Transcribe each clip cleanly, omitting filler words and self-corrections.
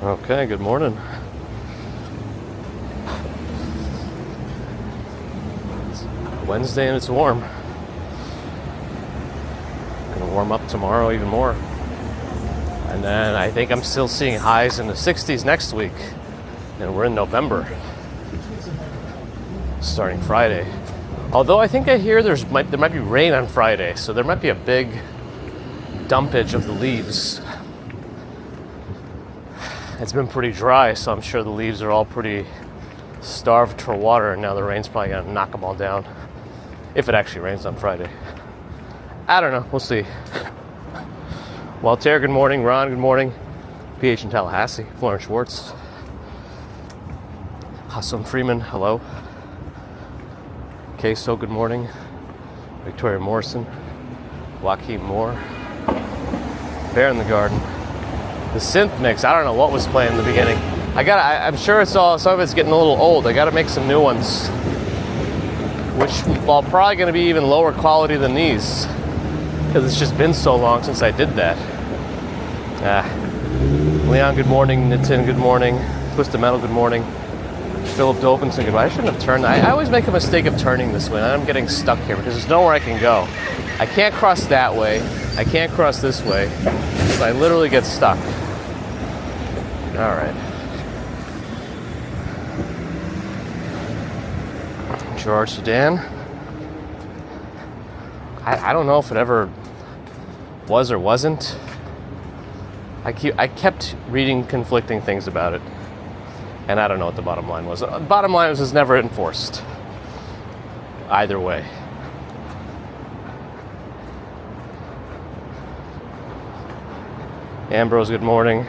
Okay, good morning. It's Wednesday and it's warm. Gonna warm up tomorrow even more. And then I think I'm still seeing highs in the 60s next week. And we're in November. Starting Friday. Although I think I hear there might be rain on Friday, so there might be a big dumpage of the leaves. It's been pretty dry, so I'm sure the leaves are all pretty starved for water, and now the rain's probably gonna knock them all down. If it actually rains on Friday. I don't know, we'll see. Walter, good morning. Ron, good morning. PH in Tallahassee. Florence Schwartz. Hassan Freeman, hello. Queso, good morning. Victoria Morrison. Joaquin Moore. Bear in the Garden. The synth mix, I don't know what was playing in the beginning. I'm sure some of it's getting a little old. I gotta make some new ones. Which are probably gonna be even lower quality than these. Because it's just been so long since I did that. Leon, good morning. Nitin, good morning. Twisted Metal, good morning. Philip Dobinson, good morning. I shouldn't have turned. I always make a mistake of turning this way, and I'm getting stuck here because there's nowhere I can go. I can't cross that way. I can't cross this way. So I literally get stuck. All right. George Sudan. I don't know if it ever was or wasn't. I kept reading conflicting things about it, and I don't know what the bottom line was. The bottom line was it's never enforced. Either way. Ambrose, good morning.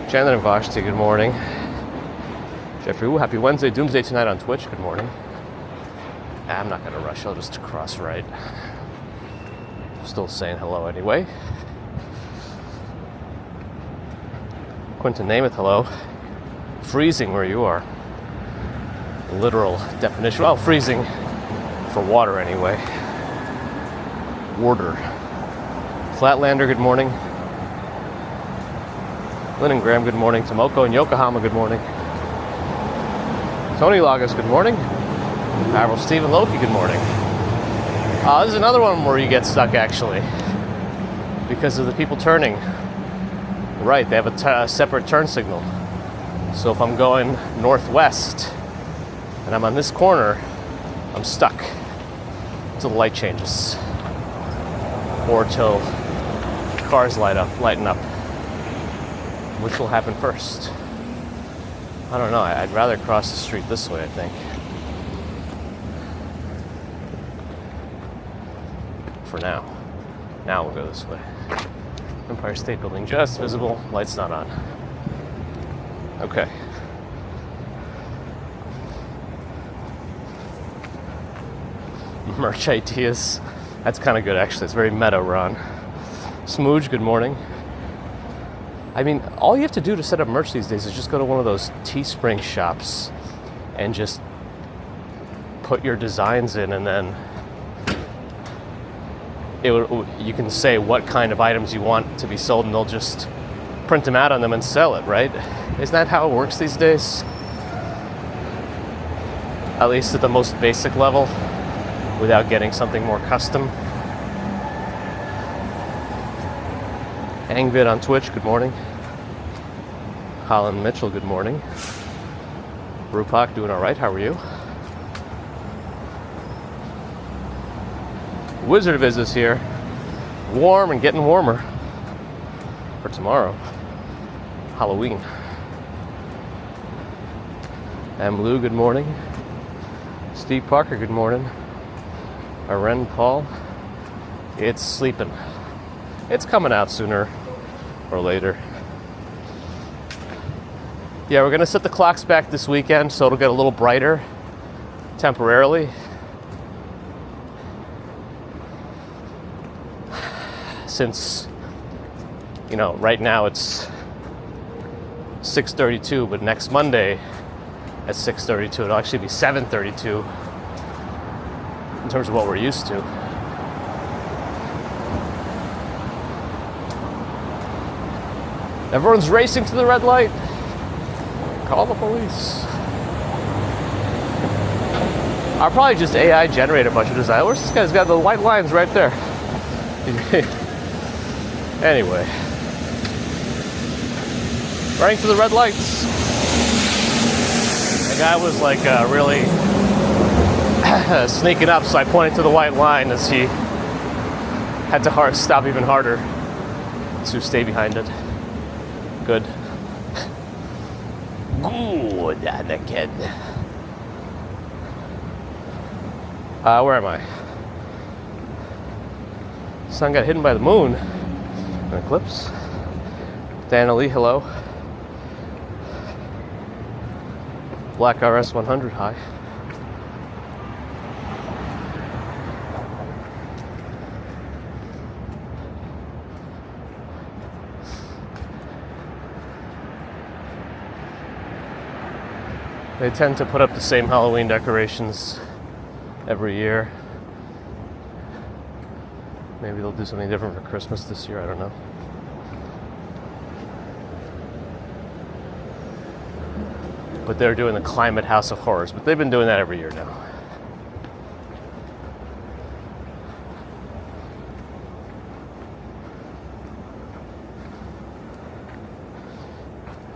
Chandler and Vashti, good morning. Jeffrey, happy Wednesday. Doomsday tonight on Twitch, good morning. I'm not going to rush, I'll just cross right. Still saying hello anyway. Quentin Namath, hello. Freezing where you are. Literal definition. Well, freezing for water anyway. Water. Flatlander, good morning. Lynn and Graham, good morning. Tomoko and Yokohama, good morning. Tony Lagos, good morning. Admiral Stephen Loki, good morning. This is another one where you get stuck, actually, because of the people turning. Right, they have a separate turn signal. So if I'm going northwest and I'm on this corner, I'm stuck till the light changes, or till cars lighten up. Which will happen first? I don't know. I'd rather cross the street this way, I think. For now. Now we'll go this way. Empire State Building just visible. Light's not on. Okay. Merch ideas. That's kind of good, actually. It's very meta, Ron. Smooge, good morning. I mean, all you have to do to set up merch these days is just go to one of those Teespring shops and just put your designs in, and then you can say what kind of items you want to be sold, and they'll just print them out on them and sell it, right? Isn't that how it works these days? At least at the most basic level, without getting something more custom. Angvid on Twitch, good morning. Colin Mitchell, good morning. Rupak, doing all right, how are you? Wizard Viz is here. Warm and getting warmer for tomorrow. Halloween. M. Lou, good morning. Steve Parker, good morning. Aren Paul, it's sleeping. It's coming out sooner or later. Yeah, we're gonna set the clocks back this weekend so it'll get a little brighter temporarily. Since, right now it's 6:32, but next Monday at 6:32, it'll actually be 7:32 in terms of what we're used to. Everyone's racing to the red light. Call the police. I'll probably just AI generate a bunch of design. Where's this guy's got the white lines right there? Anyway. Running through the red lights. The guy was like really sneaking up, so I pointed to the white line as he had to stop even harder to stay behind it. Good. Good, Anakin. Where am I? Sun got hidden by the moon. An eclipse. Dana Lee, hello. Black RS 100, hi. They tend to put up the same Halloween decorations every year. Maybe they'll do something different for Christmas this year, I don't know. But they're doing the Climate House of Horrors, but they've been doing that every year now.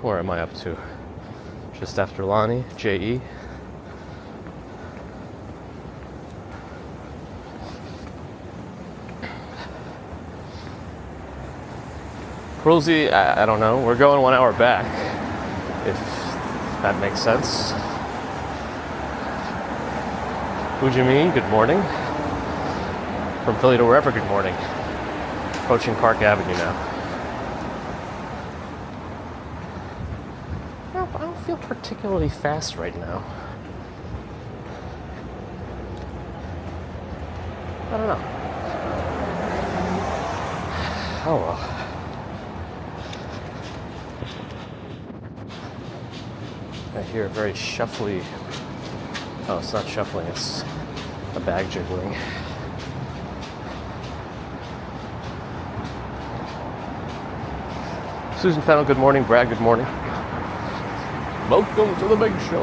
Where am I up to? Just after Lonnie, J.E. Cruelty, I don't know. We're going 1 hour back, if that makes sense. Fujimin, good morning. From Philly to wherever, good morning. Approaching Park Avenue now. I don't feel particularly fast right now. I don't know. Oh well. I hear a very shuffly. Oh, it's not shuffling, it's a bag jiggling. Susan Fennell, good morning. Brad, good morning. Welcome to the big show.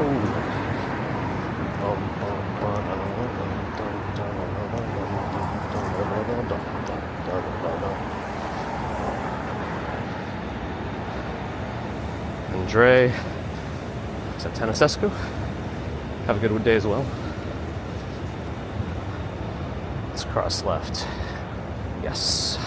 Andre, Santanasescu, have a good day as well. Let's cross left. Yes.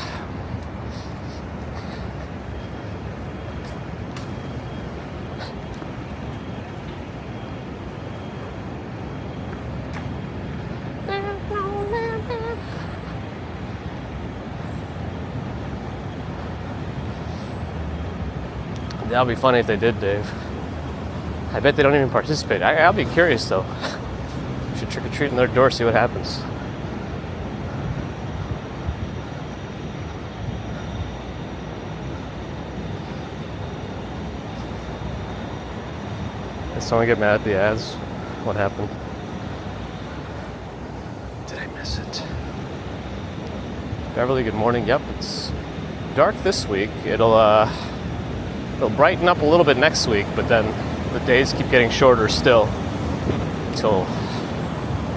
That'll be funny if they did, Dave. I bet they don't even participate. I'll be curious, though. We should trick-or-treat in their door, see what happens. Did someone get mad at the ads? What happened? Did I miss it? Beverly, good morning. Yep, it's dark this week. It'll brighten up a little bit next week, but then the days keep getting shorter still until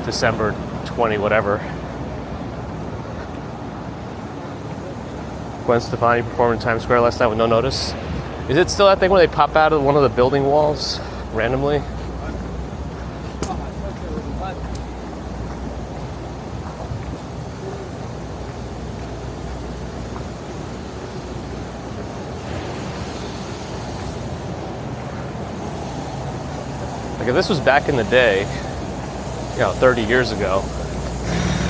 December 20 whatever. Gwen Stefani performed in Times Square last night with no notice. Is it still that thing where they pop out of one of the building walls randomly? Like if this was back in the day, 30 years ago,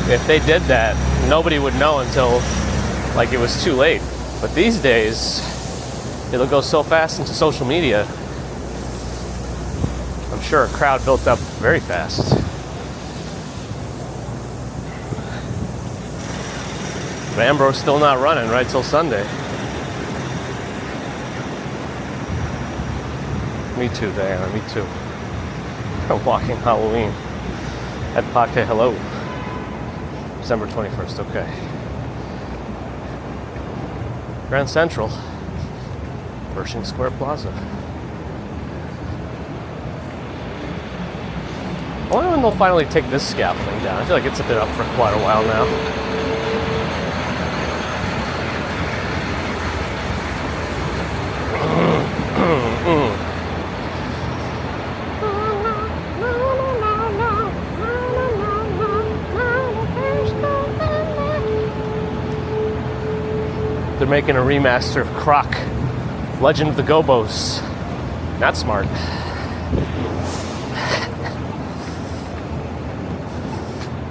if they did that, nobody would know until like it was too late. But these days, it'll go so fast into social media. I'm sure a crowd built up very fast. But Ambro's still not running right till Sunday. Me too, Diana, me too. I'm walking Halloween. At Pake, hello. December 21st, okay. Grand Central. Pershing Square Plaza. I wonder when they'll finally take this scaffolding down. I feel like it's been up for quite a while now. They're making a remaster of Croc, Legend of the Gobos. Not smart.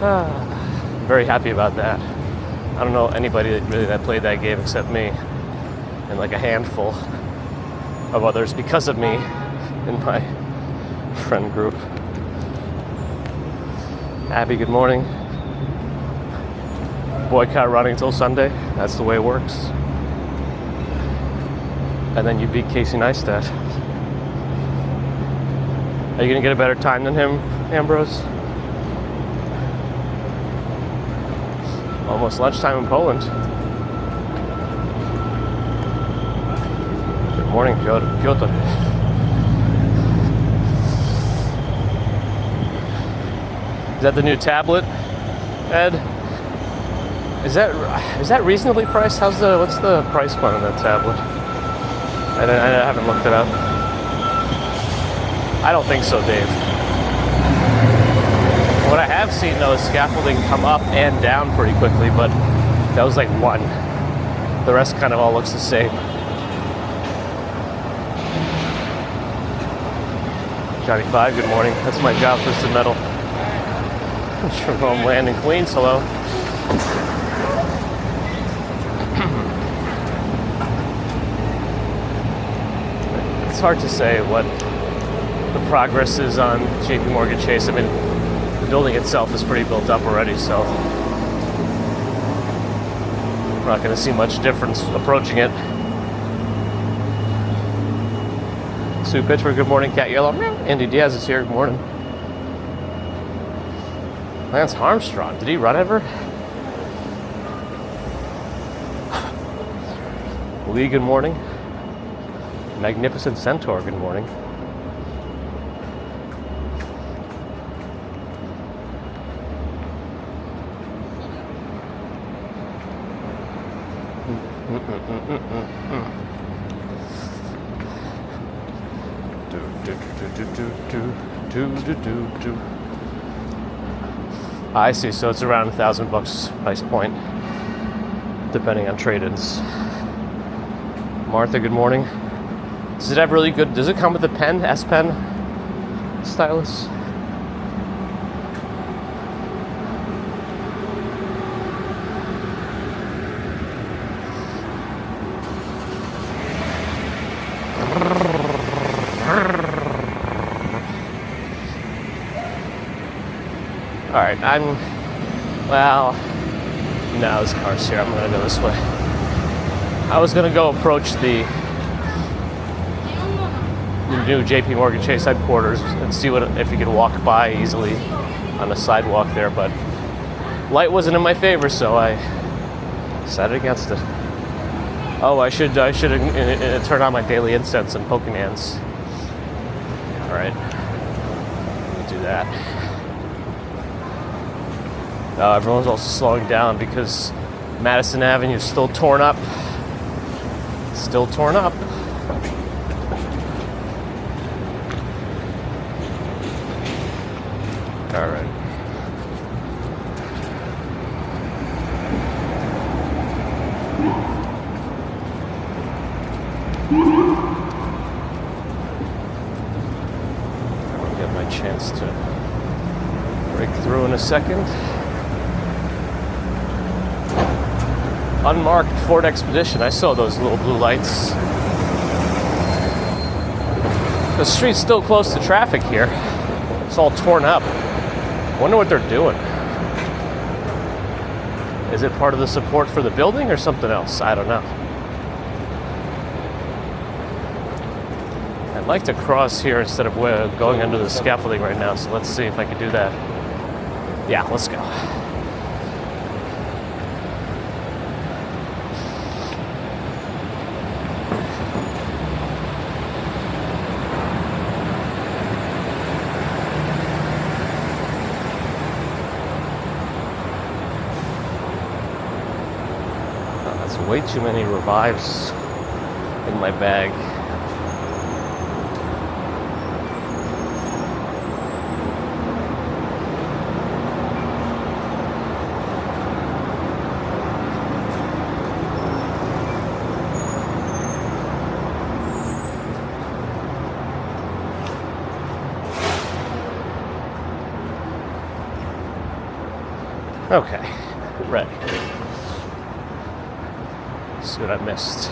I'm very happy about that. I don't know anybody that played that game except me and like a handful of others because of me in my friend group. Abby, good morning. Boycott running until Sunday. That's the way it works. And then you beat Casey Neistat. Are you going to get a better time than him, Ambrose? Almost lunchtime in Poland. Good morning, Piotr. Is that the new tablet, Ed? Is that reasonably priced? What's the price point on that tablet? I haven't looked it up. I don't think so, Dave. What I have seen though is scaffolding come up and down pretty quickly, but that was like one. The rest kind of all looks the same. Johnny 5, good morning. That's my job, Twisted Metal. From Homeland in Queens, hello. It's hard to say what the progress is on JP Morgan Chase. I mean, the building itself is pretty built up already, so we're not going to see much difference approaching it. Sue Pittsburgh, good morning. Cat Yellow, Andy Diaz is here, good morning. Lance Armstrong, did he run ever? Lee, good morning. Magnificent Centaur, good morning. I see, so it's around $1,000 price point, depending on trade-ins. Martha, good morning. Does it have really good, does it come with a pen, S Pen stylus? Alright, no, this car's here. I'm gonna go this way. I was gonna go approach the new JP Morgan Chase headquarters and see if you could walk by easily on the sidewalk there, but light wasn't in my favor, so I decided against it. Oh, I should turn on my daily incense and Pokemans. Alright, do that. Everyone's also slowing down because Madison Avenue is still torn up. Still torn up. All right. I'll get my chance to break through in a second. Unmarked Ford Expedition. I saw those little blue lights. The street's still close to traffic here. It's all torn up. Wonder what they're doing. Is it part of the support for the building or something else? I don't know. I'd like to cross here instead of going under the scaffolding right now, so let's see if I can do that. Yeah, let's go. Way too many revives in my bag. Okay, ready. Let's see what I missed.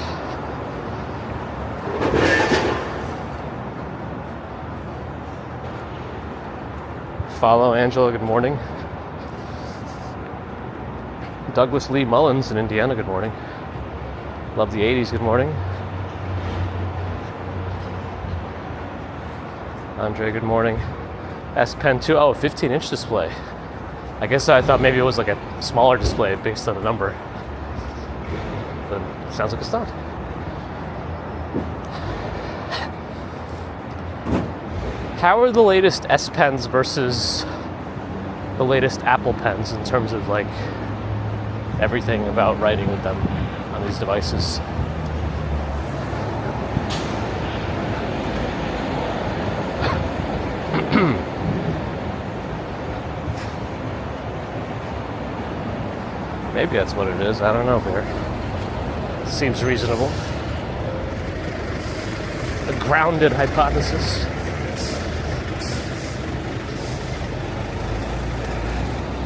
Follow Angela, good morning. Douglas Lee Mullins in Indiana, good morning. Love the 80s, good morning. Andre, good morning. S Pen 2, oh, 15-inch display. I guess I thought maybe it was like a smaller display based on the number. But it sounds like it's not. How are the latest S Pens versus the latest Apple Pens in terms of like everything about writing with them on these devices? Maybe that's what it is. I don't know, Bear. Seems reasonable. A grounded hypothesis.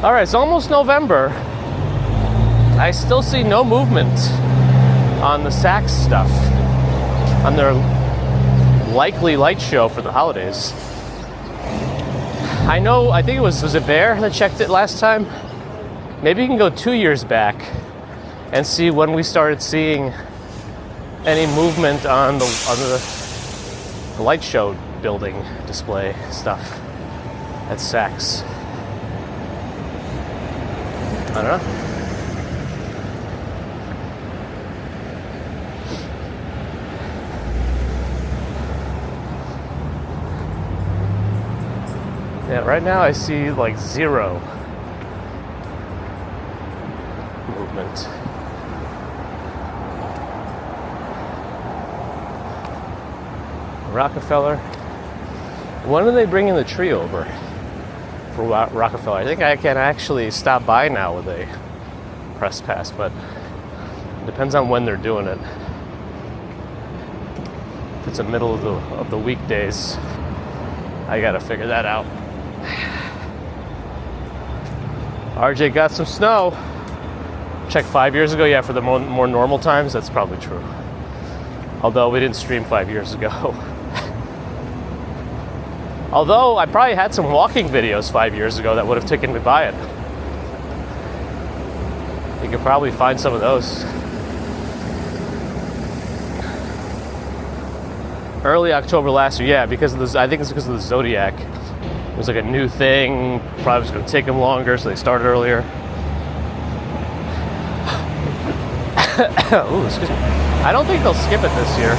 All right, it's almost November. I still see no movement on the Saks stuff, on their likely light show for the holidays. I think it was it Bear that checked it last time? Maybe you can go 2 years back and see when we started seeing any movement on the light show building display stuff at Saks. I don't know. Yeah, right now I see like zero movement. Rockefeller. When are they bringing the tree over for Rockefeller? I think I can actually stop by now with a press pass, but it depends on when they're doing it. If it's the middle of the weekdays, I gotta figure that out. RJ got some snow. Check 5 years ago. Yeah, for the more normal times, that's probably true. Although we didn't stream 5 years ago. Although I probably had some walking videos 5 years ago that would have taken me by it. You could probably find some of those. Early October last year, yeah, because of I think it's because of the Zodiac. It was like a new thing. Probably was going to take them longer, so they started earlier. Ooh, excuse me. I don't think they'll skip it this year.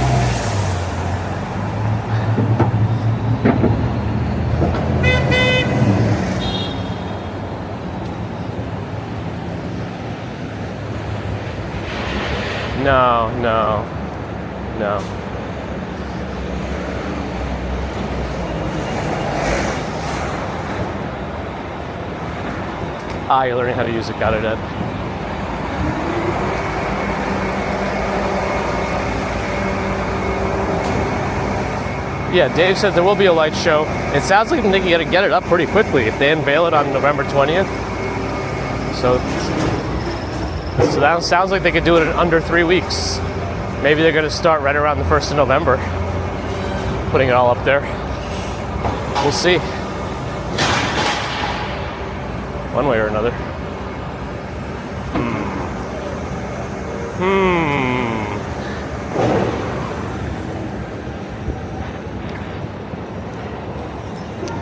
No. You're learning how to use it. Got it, Ed. Yeah, Dave said there will be a light show. It sounds like they can get it up pretty quickly if they unveil it on November 20th. So that sounds like they could do it in under 3 weeks. Maybe they're going to start right around the 1st of November, putting it all up there. We'll see. One way or another.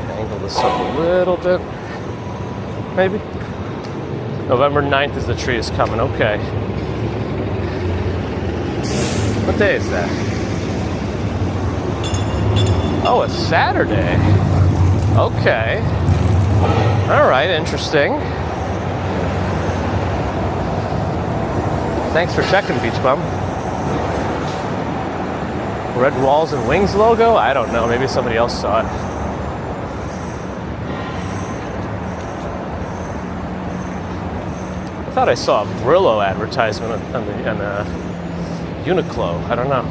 Angle this up a little bit. Maybe. November 9th is the tree is coming. Okay. What day is that? Oh, it's Saturday. Okay. All right, interesting. Thanks for checking, Beach Bum. Red Walls and Wings logo? I don't know. Maybe somebody else saw it. I thought I saw a Brillo advertisement on Uniqlo. I don't know.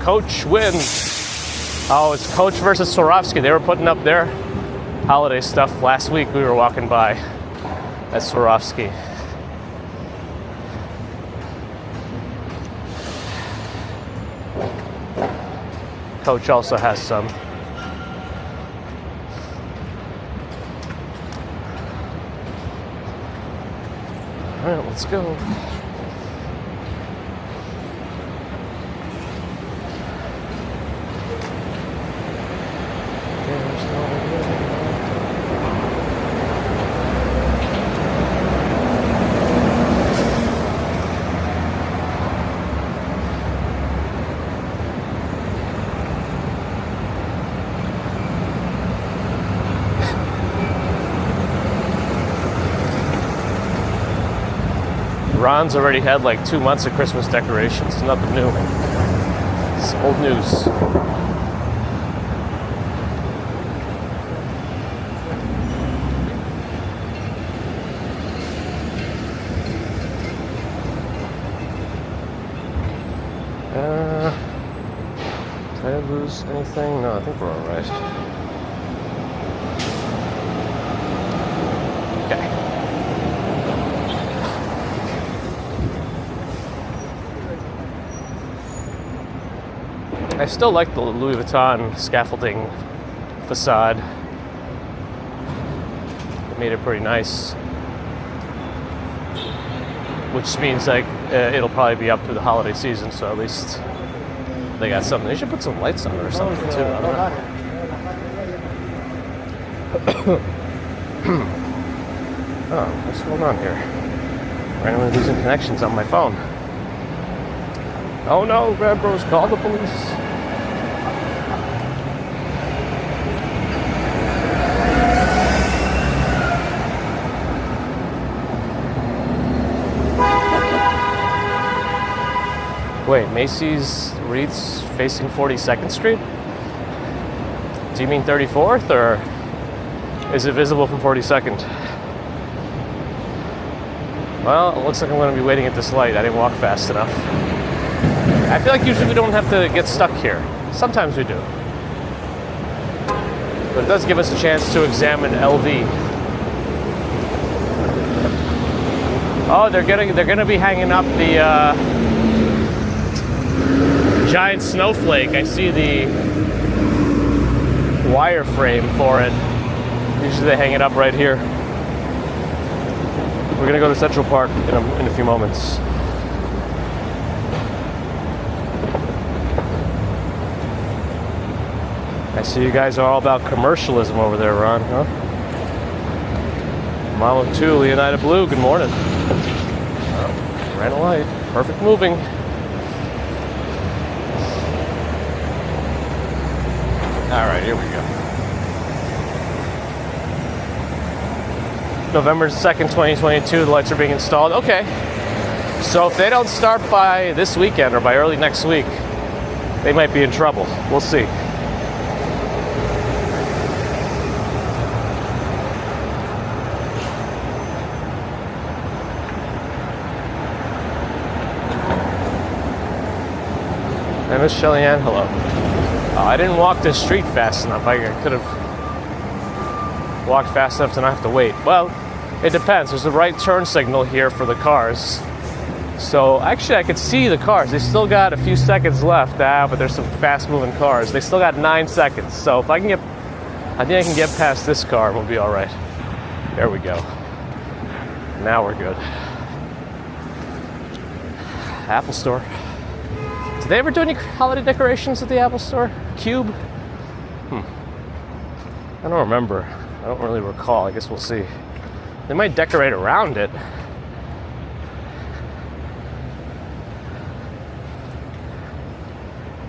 Coach wins. Oh, it's Coach versus Swarovski. They were putting up their holiday stuff last week. We were walking by at Swarovski. Coach also has some. All right, let's go. Ron's already had like 2 months of Christmas decorations. Nothing new. It's old news. Did I lose anything? No, I think we're all right. Okay. I still like the Louis Vuitton scaffolding facade. It made it pretty nice. Which means like it'll probably be up through the holiday season, so at least they got something. They should put some lights on it or something too. I don't know. Oh, what's going on here? Randomly losing connections on my phone. Oh no, Red Bros, call the police. Wait, Macy's wreaths facing 42nd Street? Do you mean 34th, or is it visible from 42nd? Well, it looks like I'm going to be waiting at this light. I didn't walk fast enough. I feel like usually we don't have to get stuck here. Sometimes we do. But it does give us a chance to examine LV. Oh, they're going to be hanging up the giant snowflake. I see the wireframe for it. Usually they hang it up right here. We're gonna go to Central Park in a few moments. I see you guys are all about commercialism over there, Ron, huh? Mom of two, Leonida Blue, good morning. Oh, ran a light. Perfect moving. All right, here we go. November 2nd, 2022, the lights are being installed. Okay. So if they don't start by this weekend or by early next week, they might be in trouble. We'll see. Hey, Miss Shelly-Ann, hello. Oh, I didn't walk this street fast enough. I could have walked fast enough to not have to wait. Well, it depends. There's a right turn signal here for the cars. So actually I could see the cars. They still got a few seconds left, but there's some fast moving cars. They still got 9 seconds. So if I think I can get past this car and we'll be all right. There we go. Now we're good. Apple Store. Did they ever do any holiday decorations at the Apple Store? Cube? I don't remember. I don't really recall. I guess we'll see. They might decorate around it.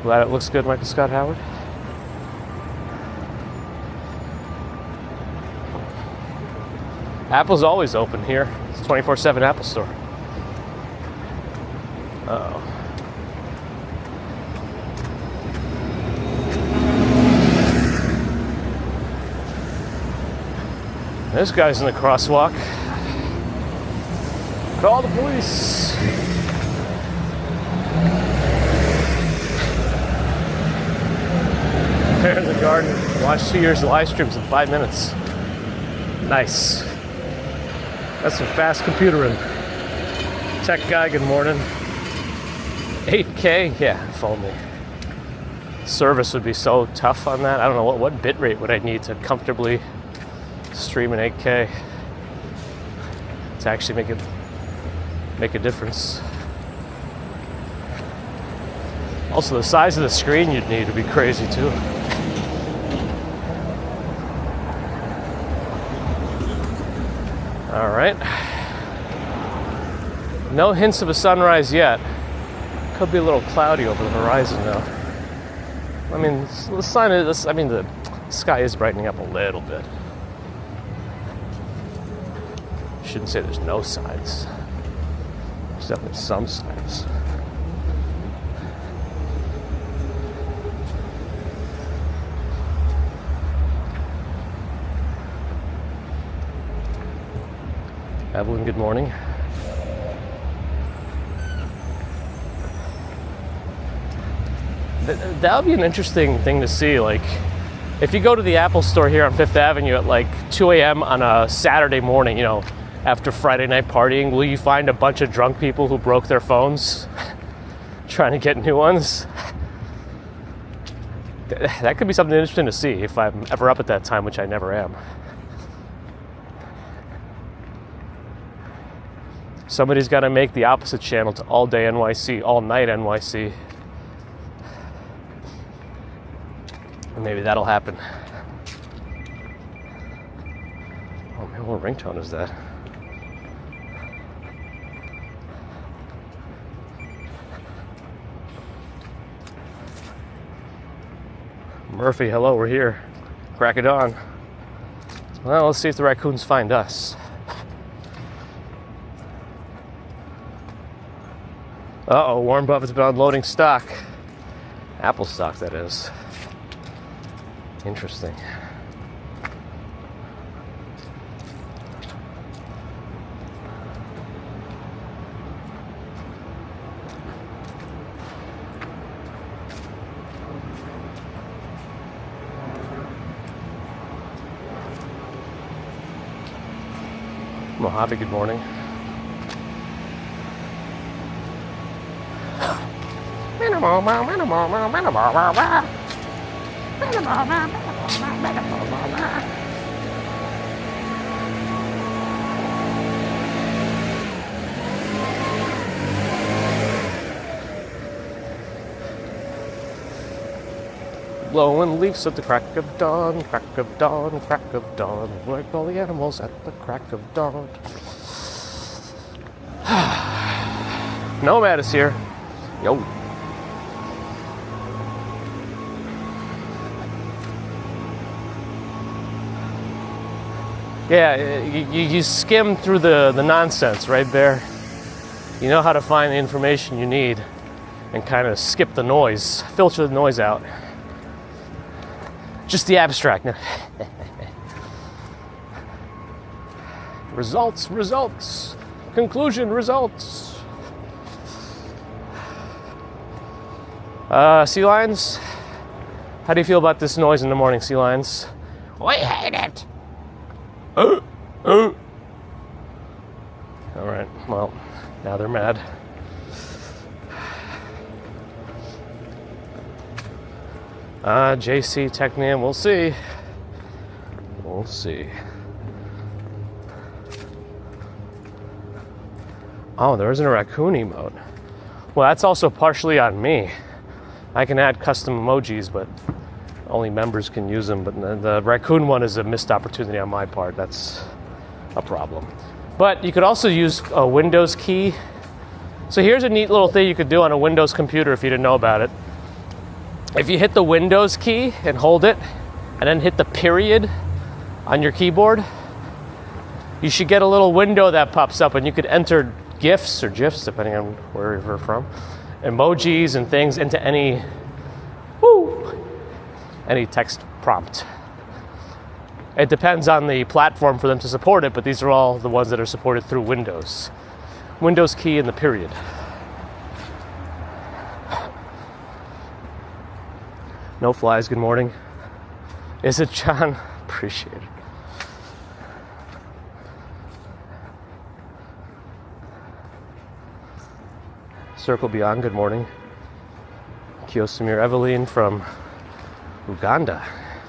Glad it looks good, Michael Scott Howard. Apple's always open here. It's a 24/7 Apple store. Uh-oh. This guy's in the crosswalk. Call the police. There in the garden. Watch 2 years of live streams in 5 minutes. Nice. That's some fast computering. Tech guy, good morning. 8K? Yeah, if only. Service would be so tough on that. I don't know, what bit rate would I need to comfortably stream in 8K to actually make a difference. Also, the size of the screen you'd need would be crazy too. All right. No hints of a sunrise yet. Could be a little cloudy over the horizon though. I mean, the sign of this. I mean, the sky is brightening up a little bit. Shouldn't say there's no signs. There's definitely some signs. Evelyn, good morning. That would be an interesting thing to see. Like, if you go to the Apple store here on Fifth Avenue at like 2 a.m. on a Saturday morning, you know, after Friday night partying, will you find a bunch of drunk people who broke their phones trying to get new ones? That could be something interesting to see if I'm ever up at that time, which I never am. Somebody's got to make the opposite channel to all day NYC, all night NYC. And maybe that'll happen. Oh man, what ringtone is that? Murphy, hello, we're here. Crack of dawn. Well, let's see if the raccoons find us. Uh-oh, Warren Buffett's been unloading stock. Apple stock, that is. Interesting. Mojave, good morning. Blowing leaves at the crack of dawn, crack of dawn, crack of dawn. Like all the animals at the crack of dawn. Nomad is here. Yo. Yeah, you skim through the nonsense right there. You know how to find the information you need and kind of skip the noise, filter the noise out. Just the abstract. Results. Conclusion, results. Sea lions? How do you feel about this noise in the morning, sea lions? We hate it. All right, well, now they're mad. JC Technium, we'll see. We'll see. Oh, there isn't a raccoon emote. Well, that's also partially on me. I can add custom emojis, but only members can use them. But the raccoon one is a missed opportunity on my part. That's a problem. But you could also use a Windows key. So here's a neat little thing you could do on a Windows computer if you didn't know about it. if you hit the Windows key and hold it, and then hit the period on your keyboard, you should get a little window that pops up, and you could enter GIFs or GIFs, depending on where you're from, emojis and things into any text prompt. It depends on the platform for them to support it, but these are all the ones that are supported through Windows. Windows key and the period. No flies, good morning. Is it, John? Appreciate it. Circle Beyond, good morning. Kyosamir Eveline from Uganda,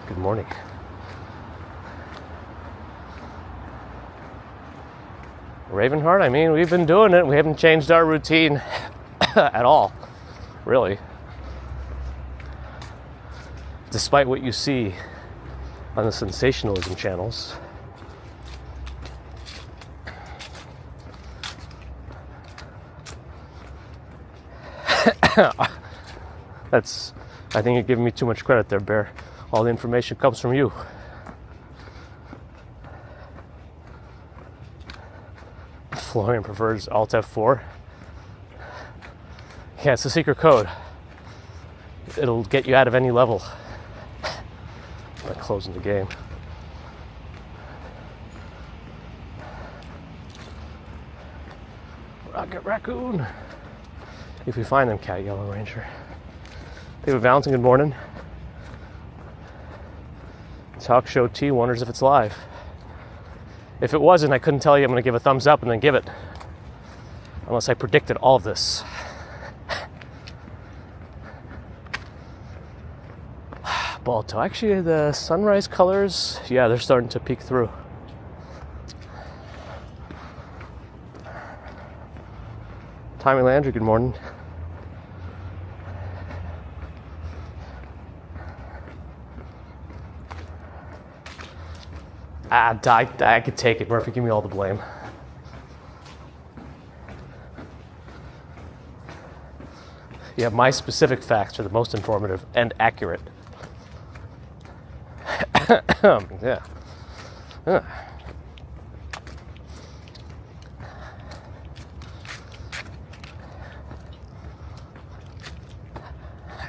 good morning. Ravenheart, I mean, we've been doing it. We haven't changed our routine at all, really. Despite what you see on the sensationalism channels. I think you're giving me too much credit there, Bear. All the information comes from you. Florian prefers Alt F4. Yeah, it's the secret code. It'll get you out of any level. By closing the game. Rocket Raccoon. If we find them, Cat Yellow Ranger. David Valentin, good morning. Talk Show T wonders if it's live. If it wasn't, I couldn't tell you. I'm going to give a thumbs up and then give it. Unless I predicted all of this. Balto. Actually, the sunrise colors, yeah, they're starting to peek through. Tommy Landry, good morning. I could take it. Murphy, give me all the blame. Yeah, my specific facts are the most informative and accurate. Yeah.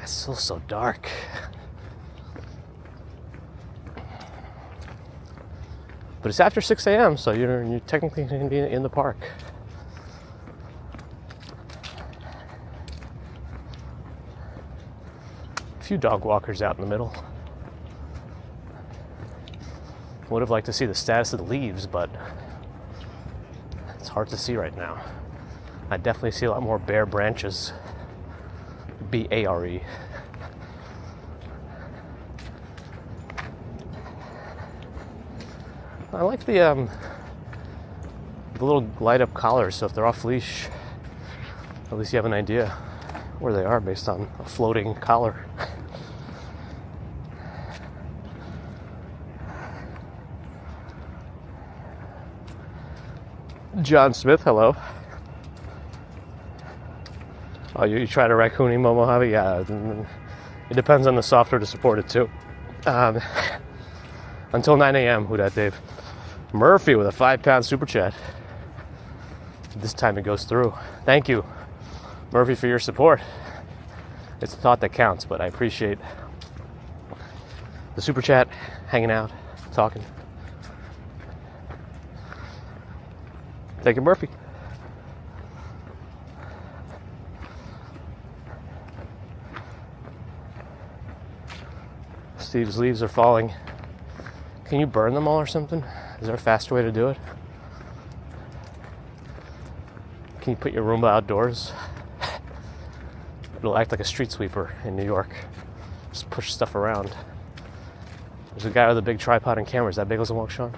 It's still so dark. But it's after 6 a.m., so you're technically going to be in the park. A few dog walkers out in the middle. Would have liked to see the status of the leaves, but it's hard to see right now. I definitely see a lot more bare branches. B-A-R-E. I like the little light up collars, so if they're off leash, at least you have an idea where they are based on a floating collar. John Smith, hello. Oh, you tried a raccoon Mojave? Yeah, it depends on the software to support it too. Until 9 a.m., who dat Dave? Murphy with a 5-pound super chat. This time it goes through. Thank you, Murphy, for your support. It's a thought that counts, but I appreciate the super chat, hanging out, talking. Thank you, Murphy. Steve's leaves are falling. Can you burn them all or something? Is there a faster way to do it? Can you put your Roomba outdoors? It'll act like a street sweeper in New York. Just push stuff around. There's a guy with a big tripod and camera. Is that Bagels and Walk, Sean?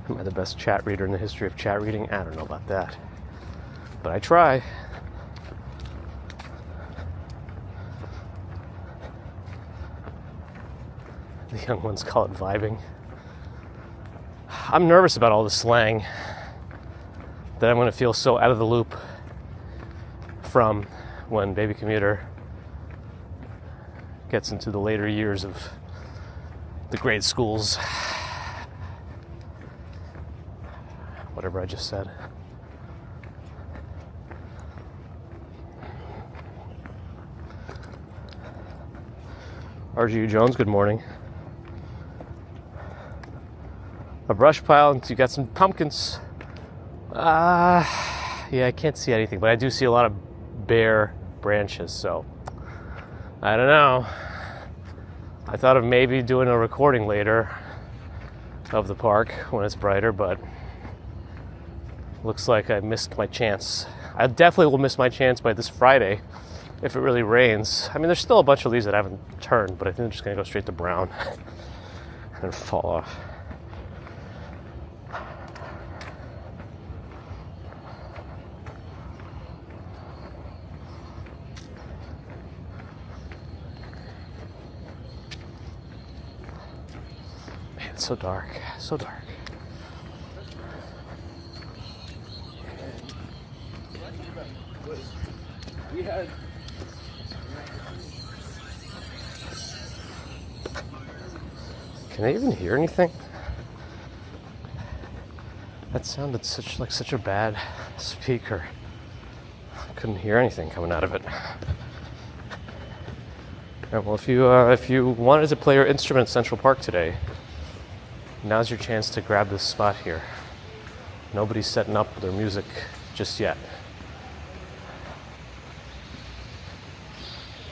Am I the best chat reader in the history of chat reading? I don't know about that. But I try. The young ones call it vibing. I'm nervous about all the slang that I'm going to feel so out of the loop from when Baby Commuter gets into the later years of the grade schools. Whatever I just said. RGU Jones, good morning. A brush pile, and you got some pumpkins. Yeah, I can't see anything, but I do see a lot of bare branches, so I don't know. I thought of maybe doing a recording later of the park when it's brighter, but looks like I missed my chance. I definitely will miss my chance by this Friday if it really rains. I mean, there's still a bunch of leaves that haven't turned, but I think they're just going to go straight to brown and fall off. Man, it's so dark, so dark. We had Can I even hear anything? That sounded such a bad speaker. I couldn't hear anything coming out of it. Right, well, if you wanted to play your instrument at Central Park today, now's your chance to grab this spot here. Nobody's setting up their music just yet.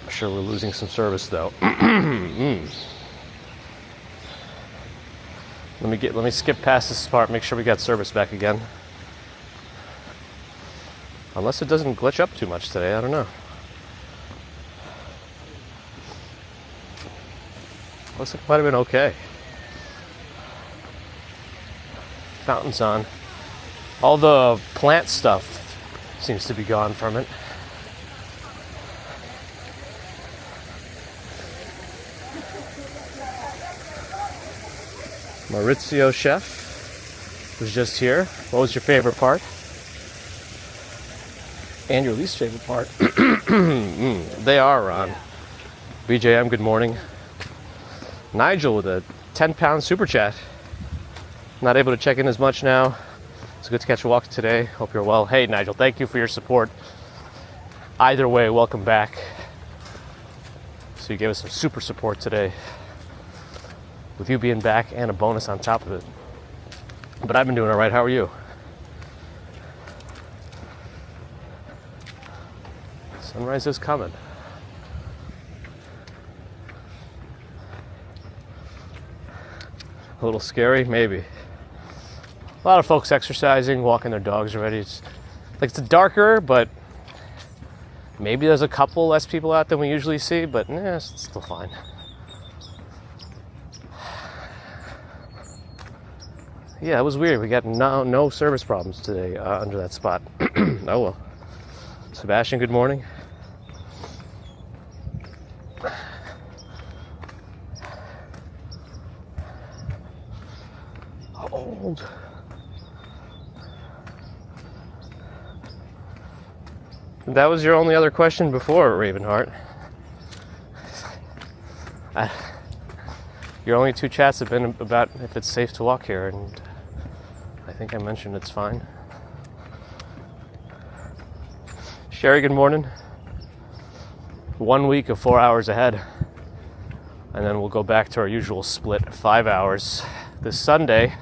I'm sure we're losing some service though. Let me skip past this part, make sure we got service back again. Unless it doesn't glitch up too much today, I don't know. Looks like it might have been okay. Fountain's on. All the plant stuff seems to be gone from it. Maurizio Chef was just here. What was your favorite part? And your least favorite part? They are, Ron. BJM, good morning. Nigel with a 10-pound super chat. Not able to check in as much now. It's good to catch a walk today. Hope you're well. Hey, Nigel, thank you for your support. Either way, welcome back. So you gave us some super support today, with you being back and a bonus on top of it. But I've been doing all right. How are you? Sunrise is coming. A little scary, maybe. A lot of folks exercising, walking their dogs already. It's darker, but maybe there's a couple less people out than we usually see, but it's still fine. Yeah, it was weird. We got no service problems today under that spot. Oh well. Sebastian, good morning. Old. That was your only other question before, Ravenheart. Your only two chats have been about if it's safe to walk here, and I think I mentioned it's fine. Sherry, good morning. 1 week of 4 hours ahead, and then we'll go back to our usual split, 5 hours. This Sunday,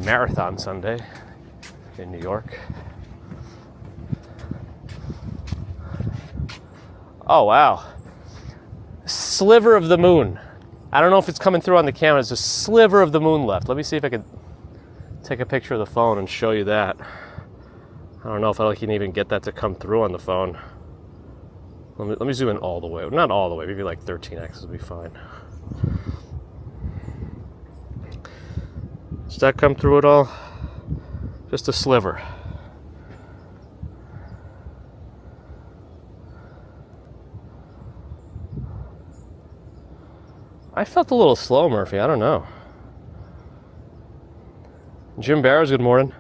Marathon Sunday in New York. Oh, wow. Sliver of the moon. I don't know if it's coming through on the camera. There's a sliver of the moon left. Let me see if I can take a picture of the phone and show you that. I don't know if I can even get that to come through on the phone. Let me zoom in all the way. Not all the way, maybe like 13x will be fine. Does that come through at all? Just a sliver. I felt a little slow, Murphy. I don't know. Jim Barrows, good morning.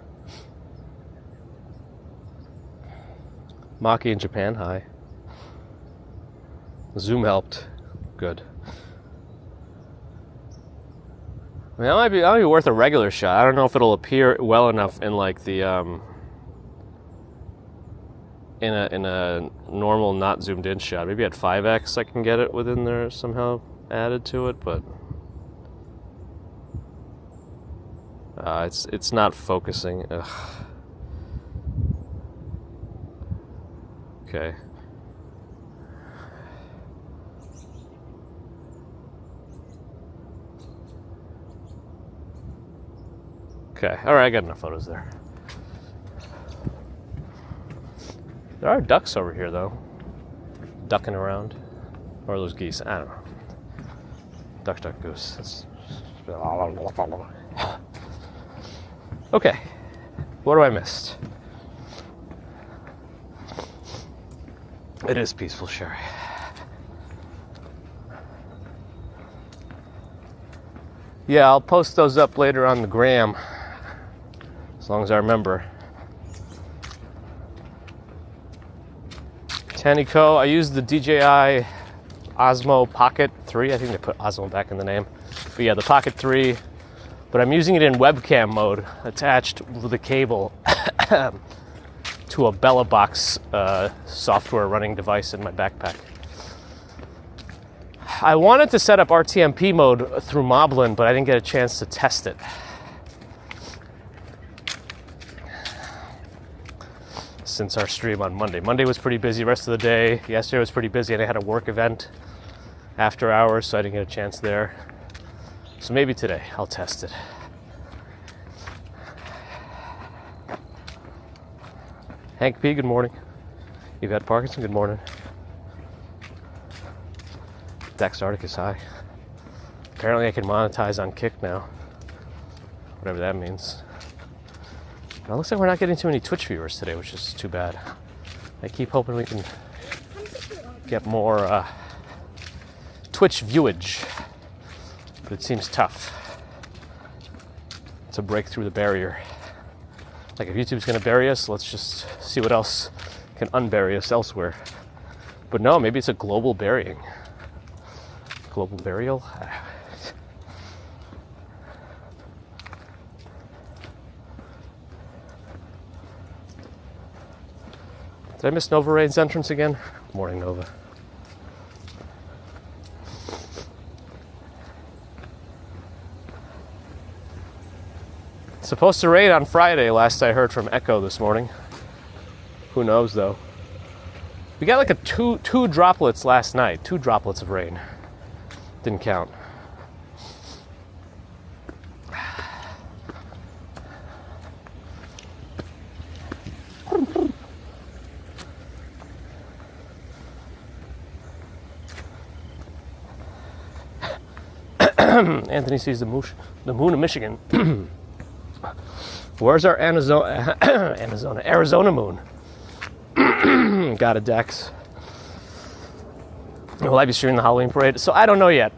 Maki in Japan, hi. Zoom helped. Good. I mean, that might be worth a regular shot. I don't know if it'll appear well enough in like the in a normal not zoomed in shot. Maybe at 5x I can get it within there somehow added to it, but it's not focusing. Ugh. Okay. Okay, alright, I got enough photos there. There are ducks over here, though. Ducking around. Or are those geese? I don't know. Duck, duck, goose. Okay, what do I miss? It is peaceful, Sherry. Yeah, I'll post those up later on the gram. As long as I remember. Tanico, I used the DJI Osmo Pocket 3. I think they put Osmo back in the name. But yeah, the Pocket 3. But I'm using it in webcam mode, attached with a cable to a Bella Box software running device in my backpack. I wanted to set up RTMP mode through Moblin, but I didn't get a chance to test it. Since our stream on Monday. Monday was pretty busy, rest of the day. Yesterday was pretty busy and I had a work event after hours, so I didn't get a chance there. So maybe today I'll test it. Hank P, good morning. You've had Parkinson, good morning. Dax Arcticus, hi. Apparently I can monetize on Kick now. Whatever that means. It looks like we're not getting too many Twitch viewers today, which is too bad. I keep hoping we can get more Twitch viewage, but it seems tough to break through the barrier. Like if YouTube's gonna bury us, let's just see what else can unbury us elsewhere. But no, maybe it's a global burying. Global burial? Did I miss Nova Rain's entrance again? Good morning, Nova. It's supposed to rain on Friday, last I heard from Echo this morning. Who knows, though. We got like a two droplets last night. 2 droplets of rain. Didn't count. Anthony sees the moon of Michigan. Where's our Arizona moon? Got it, Dex. Will I be streaming the Halloween parade? So I don't know yet.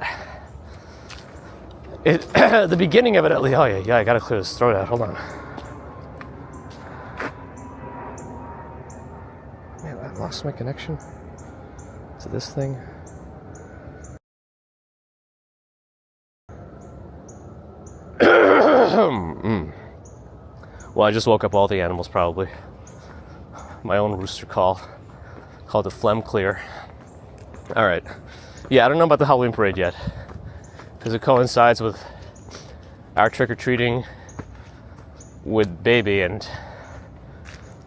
The beginning of it at least. Oh yeah, I gotta clear this throat out. Hold on. Man, I lost my connection to this thing. Well, I just woke up all the animals, probably. My own rooster called it phlegm clear. All right. Yeah, I don't know about the Halloween parade yet, because it coincides with our trick-or-treating with baby, and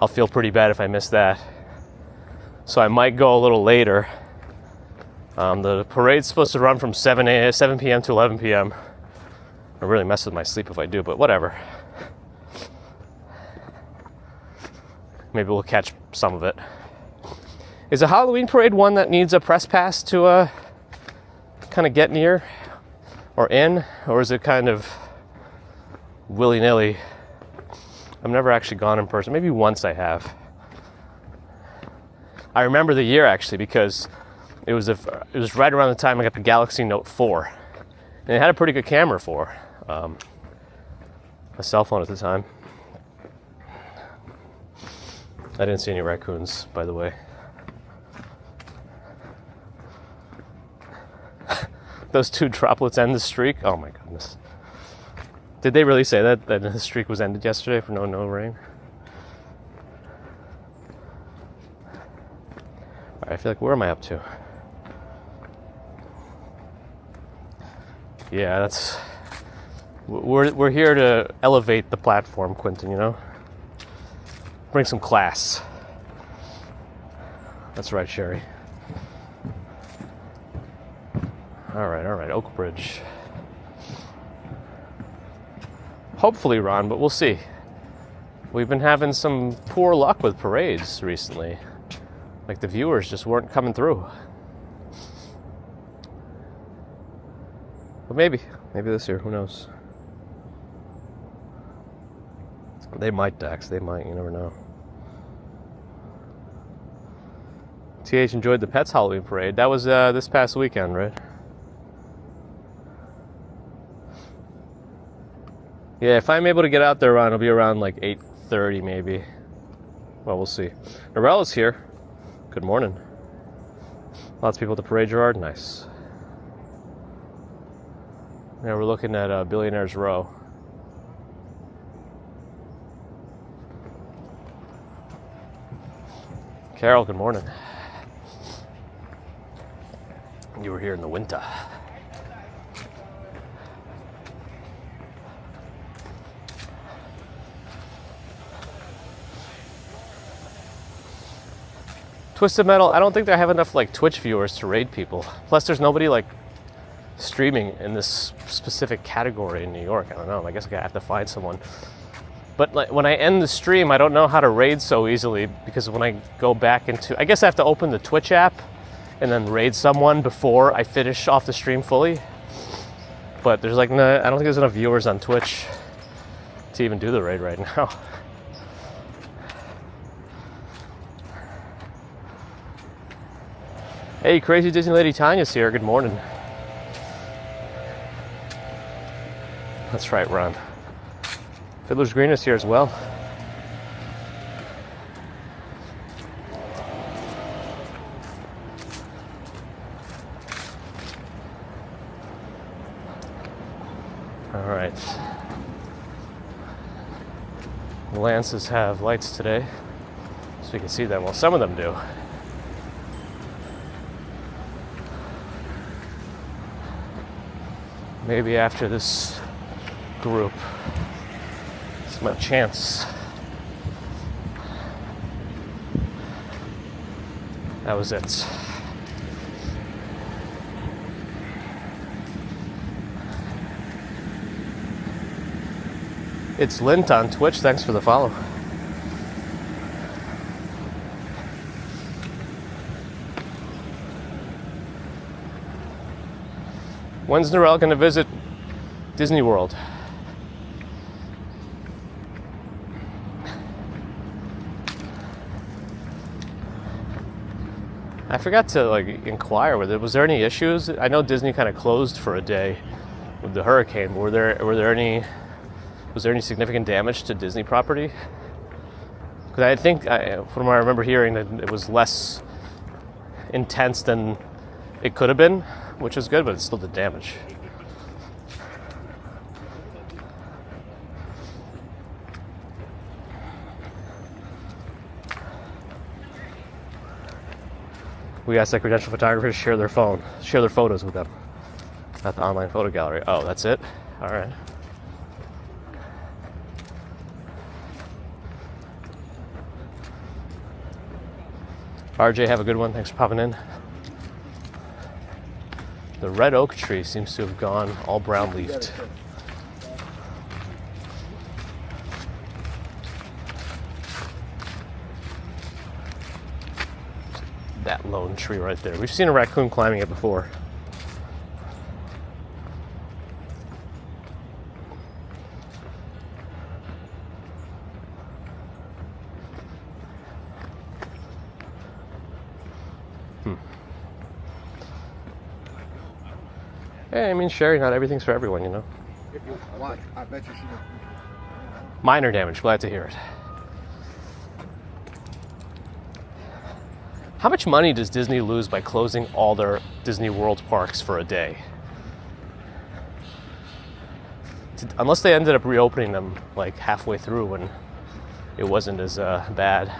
I'll feel pretty bad if I miss that. So I might go a little later. The parade's supposed to run from 7 p.m. to 11 p.m. It'll really mess with my sleep if I do, but whatever. Maybe we'll catch some of it. Is a Halloween parade one that needs a press pass to kind of get near or in? Or is it kind of willy-nilly? I've never actually gone in person. Maybe once I have. I remember the year actually because it was right around the time I got the Galaxy Note 4. And it had a pretty good camera for a cell phone at the time. I didn't see any raccoons, by the way. Those two droplets end the streak. Oh my goodness. Did they really say that the streak was ended yesterday for no rain? All right, I feel like, where am I up to? Yeah, that's... We're here to elevate the platform, Quentin, you know? Bring some class. That's right, Sherry. All right, Oak Bridge. Hopefully, Ron, but we'll see. We've been having some poor luck with parades recently. Like, the viewers just weren't coming through. But maybe this year, who knows? They might, Dax, they might, you never know. TH enjoyed the Pets Halloween parade. That was this past weekend, right? Yeah, if I'm able to get out there, Ron, it'll be around like 8:30 maybe. Well, we'll see. Norella's here. Good morning. Lots of people at the parade, Gerard. Nice. Now we're looking at Billionaire's Row. Carol, good morning. You were here in the winter. Twisted Metal, I don't think they have enough like Twitch viewers to raid people. Plus there's nobody like streaming in this specific category in New York. I don't know, I guess I have to find someone. But like, when I end the stream, I don't know how to raid so easily, because when I go back into, I guess I have to open the Twitch app and then raid someone before I finish off the stream fully. But there's like, no, I don't think there's enough viewers on Twitch to even do the raid right now. Hey, Crazy Disney Lady Tanya's here. Good morning. That's right, Ron. Fiddler's Green is here as well. All right. The Lances have lights today, so you can see them. Well, some of them do. Maybe after this group, it's my chance. That was it. It's Lint on Twitch. Thanks for the follow. When's Norel going to visit Disney World? I forgot to like inquire with it. Was there any issues? I know Disney kind of closed for a day with the hurricane. Was there any significant damage to Disney property? Because I think from what I remember hearing, that it was less intense than it could have been, which is good, but it still did damage. We asked that credential photographers share their photos with them at the online photo gallery. Oh, that's it? All right. RJ, have a good one. Thanks for popping in. The red oak tree seems to have gone all brown leafed. That lone tree right there. We've seen a raccoon climbing it before. Hey, I mean, Sherry, not everything's for everyone, you know. If you want, I bet you see the. Minor damage, glad to hear it. How much money does Disney lose by closing all their Disney World parks for a day? Unless they ended up reopening them like halfway through when it wasn't as bad.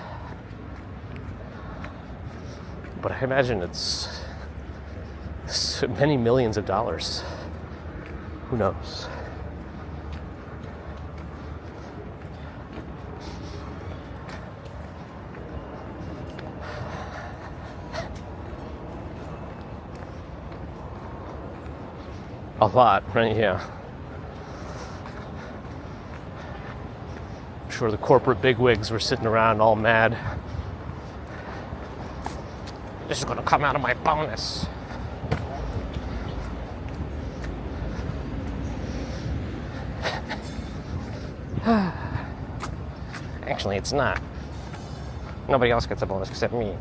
But I imagine it's many millions of dollars. Who knows? A lot, right? Yeah. I'm sure the corporate bigwigs were sitting around all mad. This is gonna come out of my bonus. Actually, it's not. Nobody else gets a bonus except me.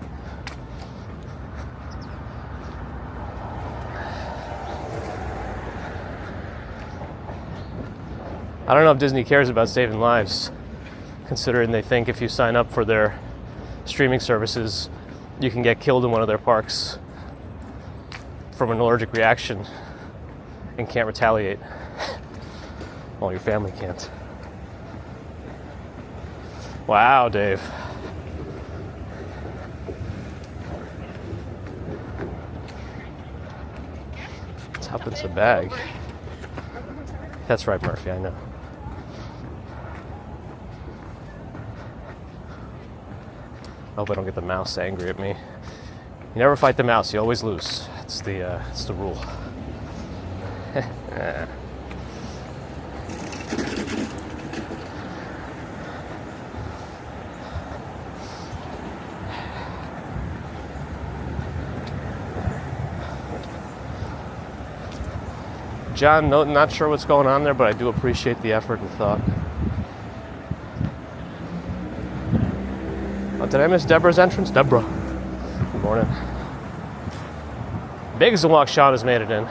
I don't know if Disney cares about saving lives, considering they think if you sign up for their streaming services, you can get killed in one of their parks from an allergic reaction and can't retaliate. Well, your family can't. Wow, Dave. Tuppence a bag. That's right, Murphy, I know. I hope I don't get the mouse angry at me. You never fight the mouse, you always lose. It's the rule. John, not sure what's going on there, but I do appreciate the effort and thought. Oh, did I miss Deborah's entrance? Deborah. Good morning. Big as the walk, Sean has made it in.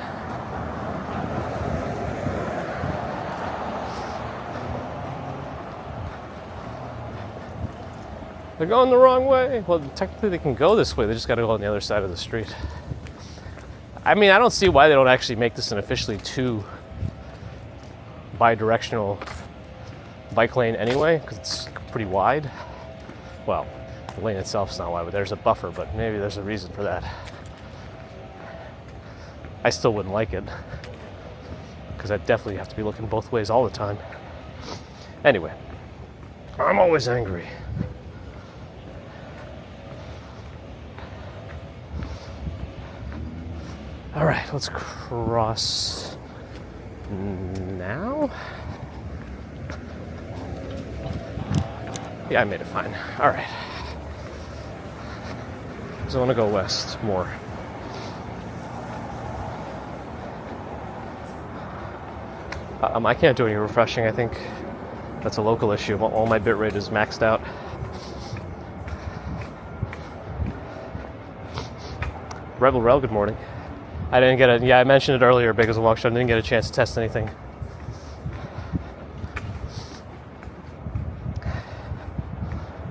They're going the wrong way. Well, technically they can go this way. They just got to go on the other side of the street. I mean, I don't see why they don't actually make this an officially two bi-directional bike lane anyway, because it's pretty wide. Well, the lane itself is not wide, but there's a buffer, but maybe there's a reason for that. I still wouldn't like it, because I'd definitely have to be looking both ways all the time. Anyway, I'm always angry. All right, let's cross now. Yeah, I made it fine. All right. So I want to go west more. I can't do any refreshing. I think that's a local issue. All my bitrate is maxed out. Rebel Rel, good morning. I didn't get it. Yeah, I mentioned it earlier, big as a walk show. I didn't get a chance to test anything.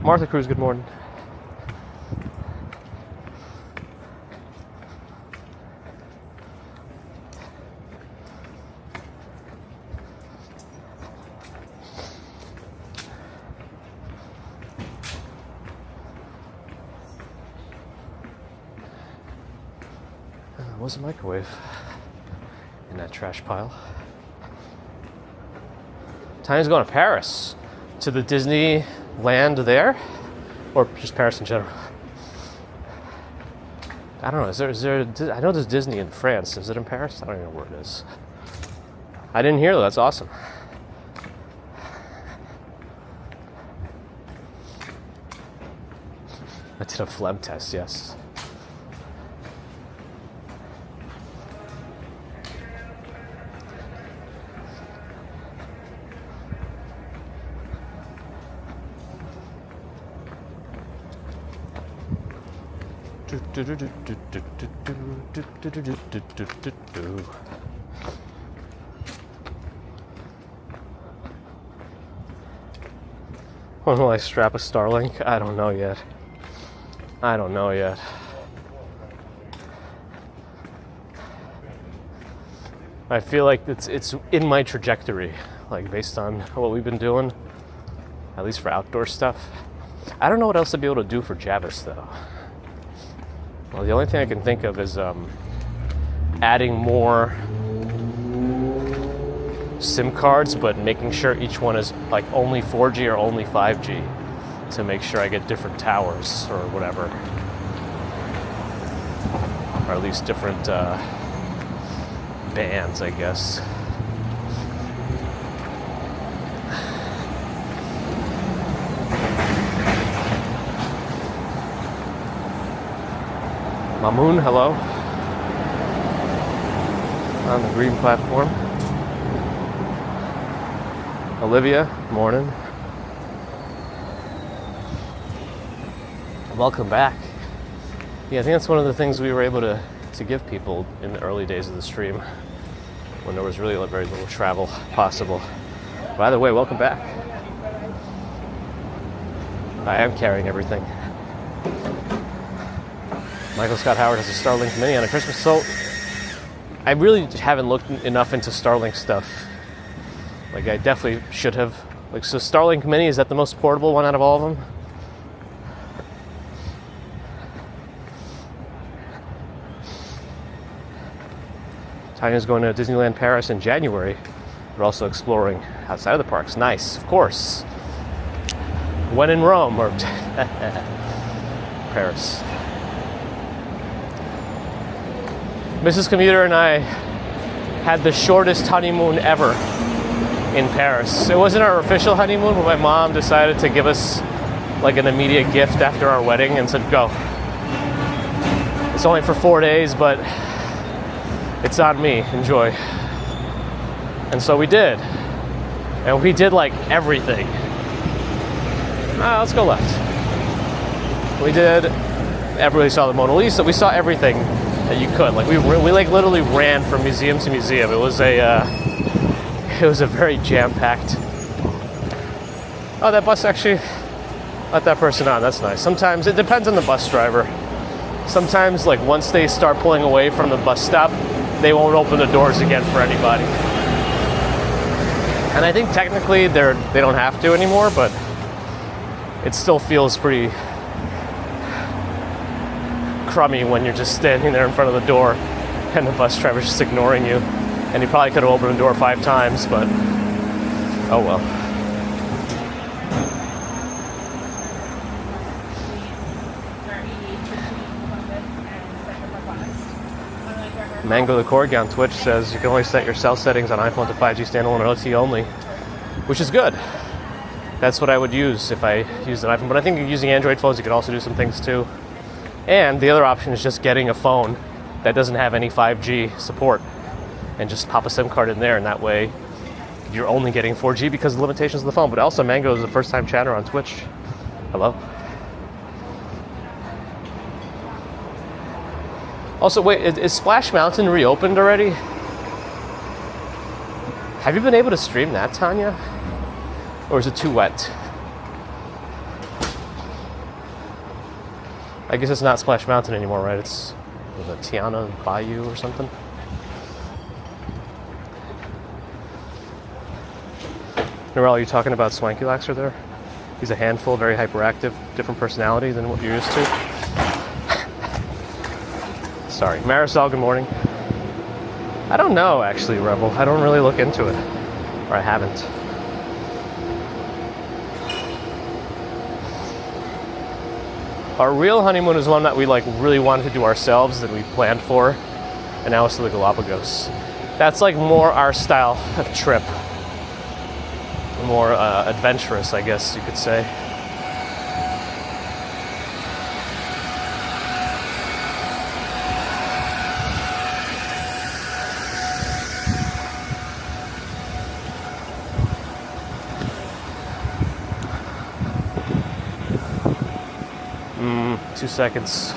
Martha Cruz, good morning. There was a microwave in that trash pile. Tiny's going to Paris. To the Disneyland there? Or just Paris in general? I don't know. Is there I know there's Disney in France. Is it in Paris? I don't even know where it is. I didn't hear though. That's awesome. I did a phlegm test, yes. When will I strap a Starlink? I don't know yet. I don't know yet. I feel like it's in my trajectory, like based on what we've been doing, at least for outdoor stuff. I don't know what else to be able to do for Javis though. Well, the only thing I can think of is adding more SIM cards, but making sure each one is like only 4G or only 5G to make sure I get different towers or whatever, or at least different bands, I guess. Mamoon, hello. On the green platform. Olivia, morning. Welcome back. Yeah, I think that's one of the things we were able to give people in the early days of the stream when there was really very little travel possible. By the way, welcome back. I am carrying everything. Michael Scott Howard has a Starlink Mini on a Christmas. So I really haven't looked enough into Starlink stuff. Like I definitely should have. Like, so Starlink Mini, is that the most portable one out of all of them? Tanya's going to Disneyland Paris in January. We're also exploring outside of the parks. Nice, of course. When in Rome, or Paris. Mrs. Commuter and I had the shortest honeymoon ever in Paris. It wasn't our official honeymoon, but my mom decided to give us like an immediate gift after our wedding and said, go. It's only for 4 days, but it's on me, enjoy. And so we did. And we did like everything. Let's go left. We did, everybody saw the Mona Lisa. We saw everything that you could. Like we like literally ran from museum to museum. It was a very jam-packed. Oh, that bus actually let that person on. That's nice. Sometimes it depends on the bus driver. Sometimes, like once they start pulling away from the bus stop, they won't open the doors again for anybody. And I think technically they don't have to anymore, but it still feels pretty crummy when you're just standing there in front of the door and the bus driver's just ignoring you. And he probably could have opened the door 5 times, but oh well. Mango the Corgi on Twitch says you can only set your cell settings on iPhone to 5G standalone or LTE only, which is good. That's what I would use if I used an iPhone. But I think using Android phones, you could also do some things too. And the other option is just getting a phone that doesn't have any 5G support and just pop a SIM card in there, and that way you're only getting 4G because of the limitations of the phone. But also, Mango is a first-time chatter on Twitch. Hello. Also, wait, is Splash Mountain reopened already? Have you been able to stream that, Tanya? Or is it too wet? I guess it's not Splash Mountain anymore, right? It's the Tiana Bayou or something. Norel, are you talking about Swanky Laxer there? He's a handful, very hyperactive, different personality than what you're used to. Sorry. Marisol, good morning. I don't know, actually, Rebel. I don't really look into it. Or I haven't. Our real honeymoon is one that we like really wanted to do ourselves, that we planned for, and now it's to the Galapagos. That's like more our style of trip. More adventurous, I guess you could say. Two seconds.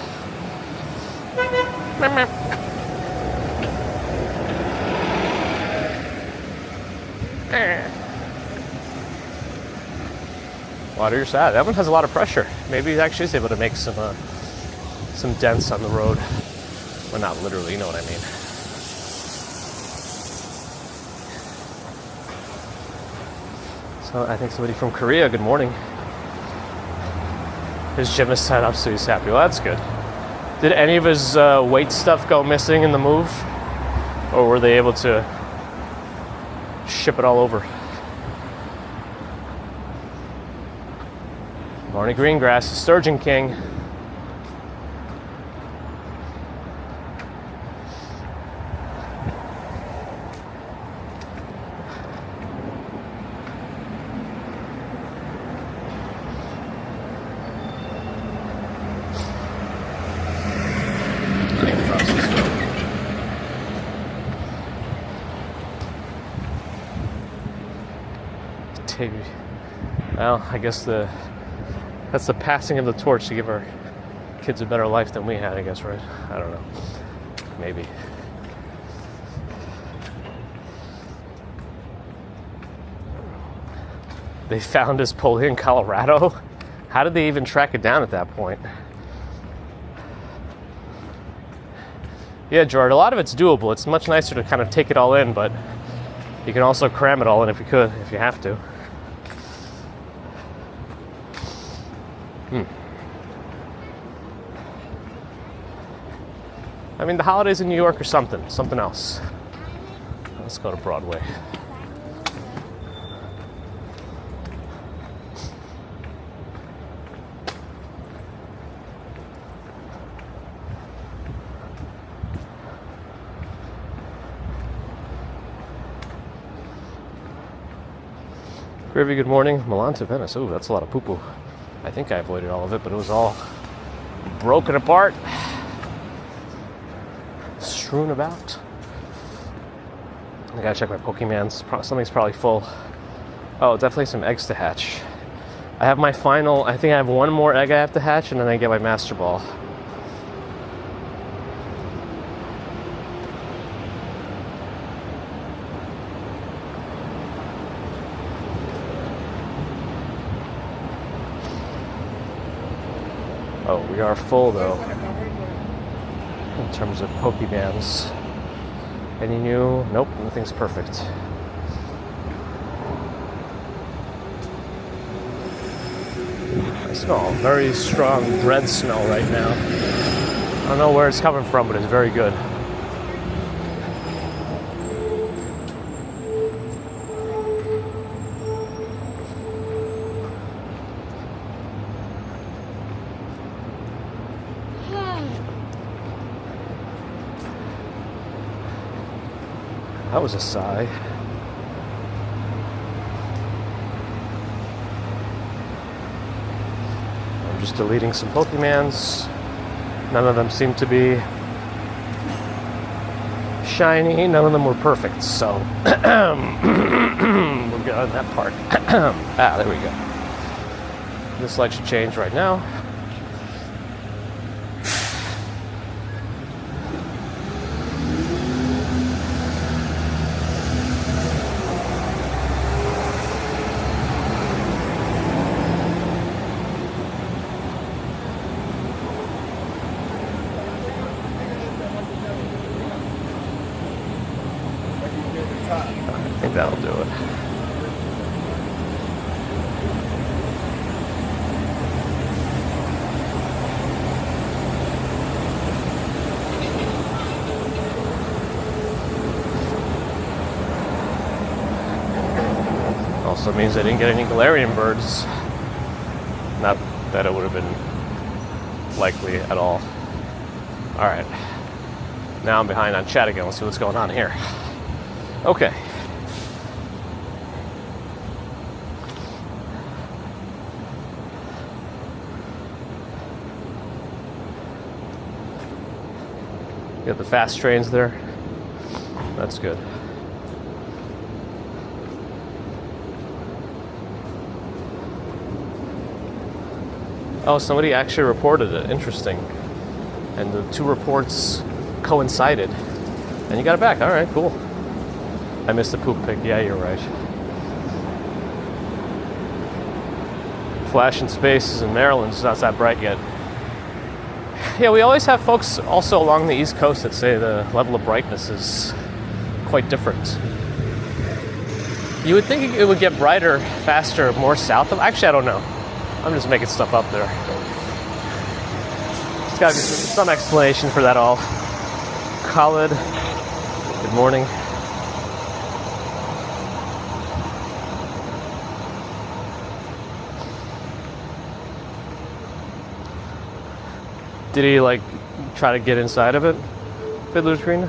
Water your side. That one has a lot of pressure. Maybe he actually is able to make some dents on the road. Well, not literally, you know what I mean. So I think somebody from Korea, good morning. His gym is set up, so he's happy. Well, that's good. Did any of his weight stuff go missing in the move? Or were they able to ship it all over? Morning Greengrass, Sturgeon King. Well, I guess that's the passing of the torch to give our kids a better life than we had, I guess, right? I don't know. Maybe. They found his pulley in Colorado? How did they even track it down at that point? Yeah, Jordan, a lot of it's doable. It's much nicer to kind of take it all in, but you can also cram it all in if you have to. I mean, the holidays in New York are something else. Let's go to Broadway. Gravy, good morning. Milan to Venice. Ooh, that's a lot of poo-poo. I think I avoided all of it, but it was all broken apart. Strewn about. I gotta check my Pokemans. Something's probably full. Oh, definitely some eggs to hatch. I have my final, I think I have one more egg I have to hatch, and then I get my Master Ball. Oh, we are full though. In terms of Pokemans. Any new? Nope, nothing's perfect. I smell a very strong bread smell right now. I don't know where it's coming from, but it's very good. That was a sigh. I'm just deleting some Pokemans. None of them seem to be shiny. None of them were perfect, so we're good on that part. There we go. This light should change right now. I think that'll do it. Also means I didn't get any Galarian birds. Not that it would have been likely at all. Alright. Now I'm behind on chat again. Let's see what's going on here. Okay. You got the fast trains there. That's good. Oh, somebody actually reported it. Interesting. And the two reports coincided. And you got it back. All right, cool. I missed the poop pic. Yeah, you're right. Flashing spaces in Maryland is not that bright yet. Yeah, we always have folks also along the East Coast that say the level of brightness is quite different. You would think it would get brighter, faster, more south of... Actually, I don't know. I'm just making stuff up there. There's got to be some explanation for that all. Khalid, good morning. Did he like try to get inside of it? Fiddler's Green?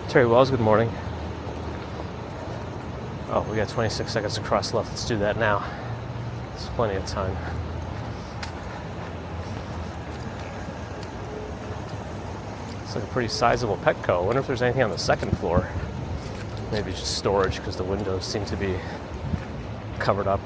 Terry Wells, good morning. Oh, we got 26 seconds to cross left. Let's do that now. There's plenty of time. It's like a pretty sizable Petco. I wonder if there's anything on the second floor. Maybe just storage because the windows seem to be covered up.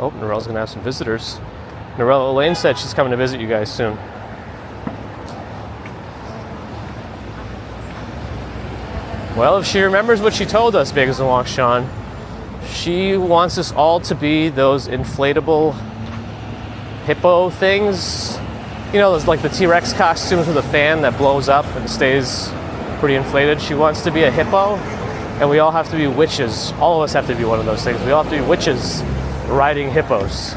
Oh, Norel's gonna have some visitors. Norel, Elaine said she's coming to visit you guys soon. Well, if she remembers what she told us, Bagels and Walk Sean, she wants us all to be those inflatable hippo things. You know, those like the T-Rex costumes with a fan that blows up and stays pretty inflated. She wants to be a hippo, and we all have to be witches. All of us have to be one of those things. We all have to be witches riding hippos.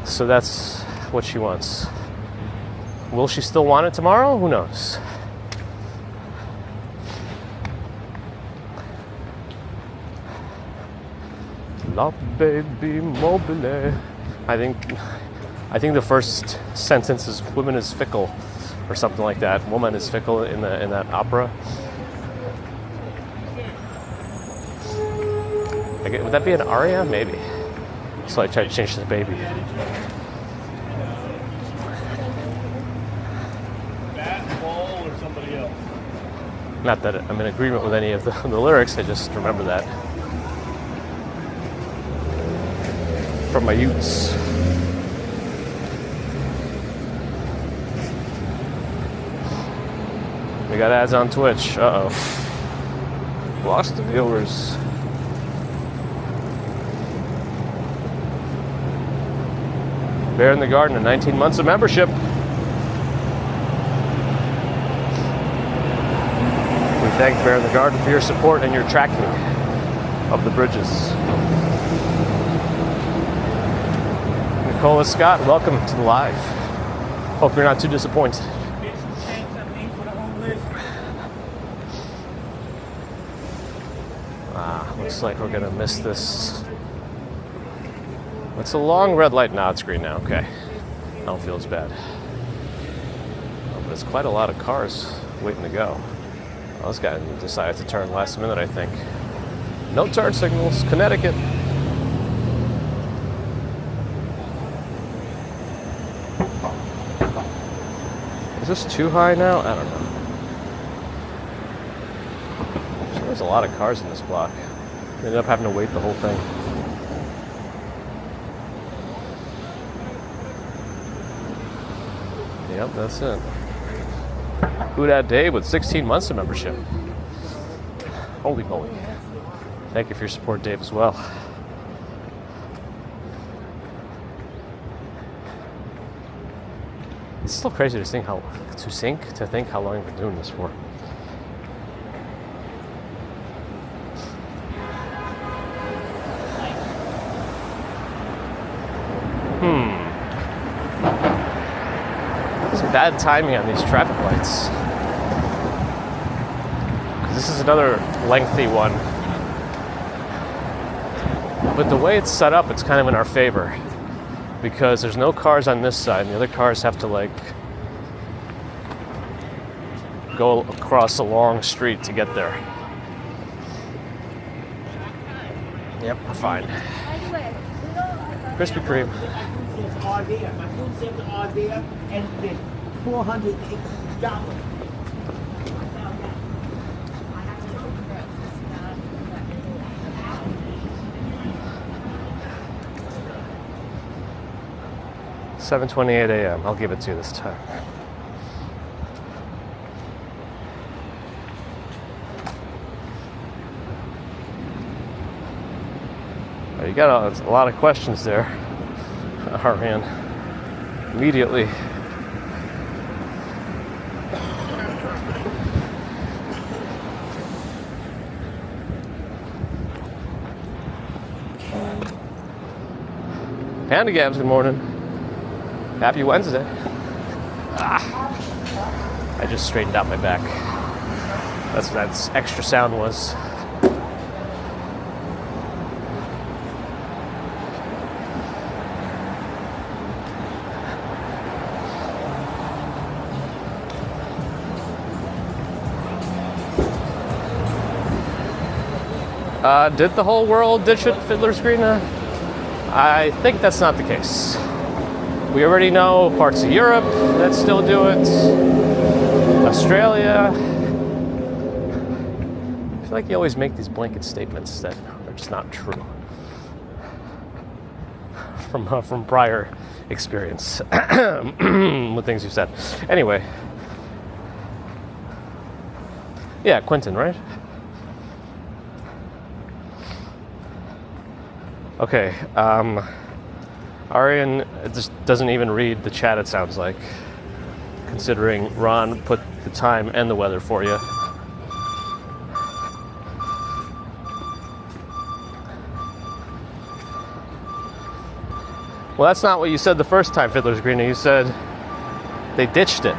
So that's what she wants. Will she still want it tomorrow? Who knows? La baby mobile. I think the first sentence is "women is fickle" or something like that. Woman is fickle in that opera. Would that be an aria? Maybe. So I tried to change to the baby. Ball or somebody else? Not that I'm in agreement with any of the lyrics. I just remember that from my youths. We got ads on Twitch. Uh-oh. Lost the viewers. Bear in the Garden and 19 months of membership. We thank Bear in the Garden for your support and your tracking of the bridges. Nicola Scott, welcome to the live. Hope you're not too disappointed. Looks like we're gonna miss this. It's a long red light nod screen now. Okay, I don't feel as bad. Oh, but it's quite a lot of cars waiting to go. Well, this guy decided to turn last minute, I think. No turn signals, Connecticut. Is this too high now? I don't know. So there's a lot of cars in this block. Ended up having to wait the whole thing. Yep, that's it. Who Dat Dave with 16 months of membership. Holy moly. Thank you for your support, Dave, as well. It's still crazy to think how long I've been doing this for. Bad timing on these traffic lights. This is another lengthy one. But the way it's set up, it's kind of in our favor. Because there's no cars on this side, and the other cars have to like go across a long street to get there. Yep, we're fine. Krispy Kreme. $480. 7:28 a.m. I'll give it to you this time. You got a lot of questions there, Arhan. Immediately. Panda Gabs, good morning. Happy Wednesday. I just straightened out my back. That's what that extra sound was. Did the whole world ditch it, Fiddler's Green? I think that's not the case. We already know parts of Europe that still do it. Australia. I feel like you always make these blanket statements that are just not true. From prior experience with things you've said. Anyway. Yeah, Quentin, right? Okay, Arian just doesn't even read the chat, it sounds like, considering Ron put the time and the weather for you. Well, that's not what you said the first time, Fiddler's Green. You said they ditched it,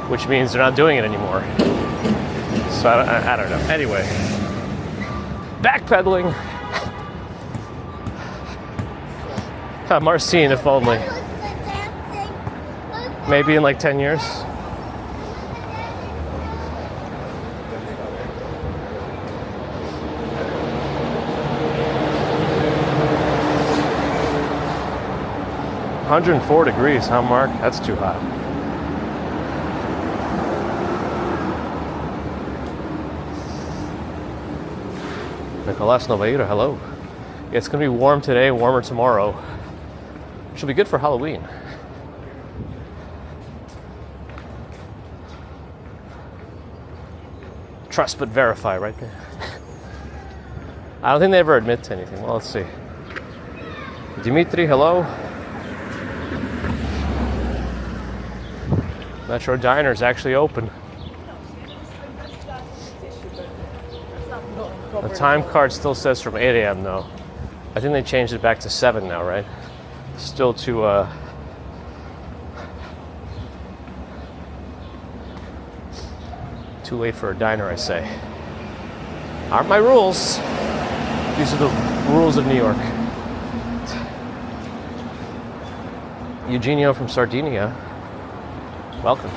which means they're not doing it anymore. So I don't know. Anyway, backpedaling. Marcine, if only. Maybe in like 10 years. $104 degrees, huh, Mark? That's too hot. Nicolas Noveira, hello. Yeah, it's gonna be warm today, warmer tomorrow. Should be good for Halloween. Trust but verify right there. I don't think they ever admit to anything. Well, let's see. Dimitri, hello. Metro Diner is actually open. The time card still says from 8 a.m. though. I think they changed it back to 7 now, right? Still too late for a diner, I say. Aren't my rules. These are the rules of New York. Eugenio from Sardinia. Welcome.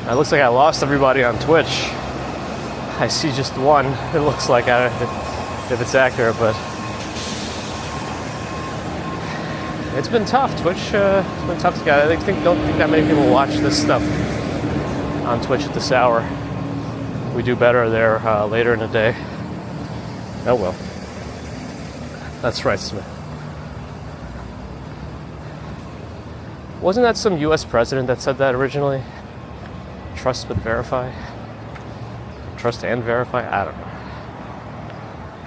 It looks like I lost everybody on Twitch. I see just one. It looks like, I don't know if it's accurate, but it's been tough. Twitch, it's been tough to get. I don't think that many people watch this stuff on Twitch at this hour. We do better there later in the day. Oh well. That's right, Smith. Wasn't that some U.S. president that said that originally? Trust but verify. Trust and verify? I don't know.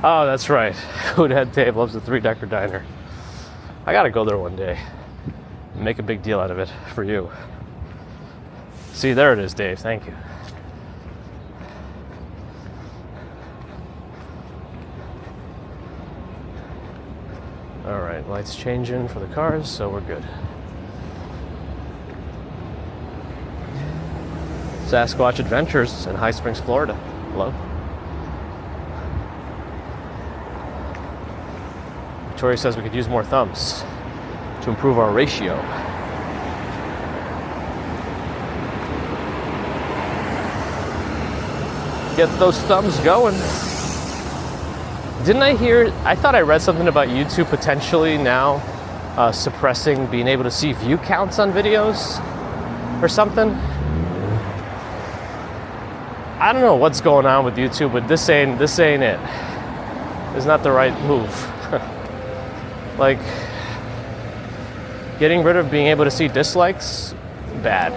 Oh, that's right. Hoodhead Dave loves the 3-decker diner. I gotta go there one day. Make a big deal out of it for you. See, there it is, Dave. Thank you. All right, lights changing for the cars, so we're good. Sasquatch Adventures in High Springs, Florida. Hello. Victoria says we could use more thumbs to improve our ratio. Get those thumbs going. Didn't I hear, I thought I read something about YouTube potentially now suppressing being able to see view counts on videos or something. I don't know what's going on with YouTube, but this ain't it. It's not the right move. Like, getting rid of being able to see dislikes, bad.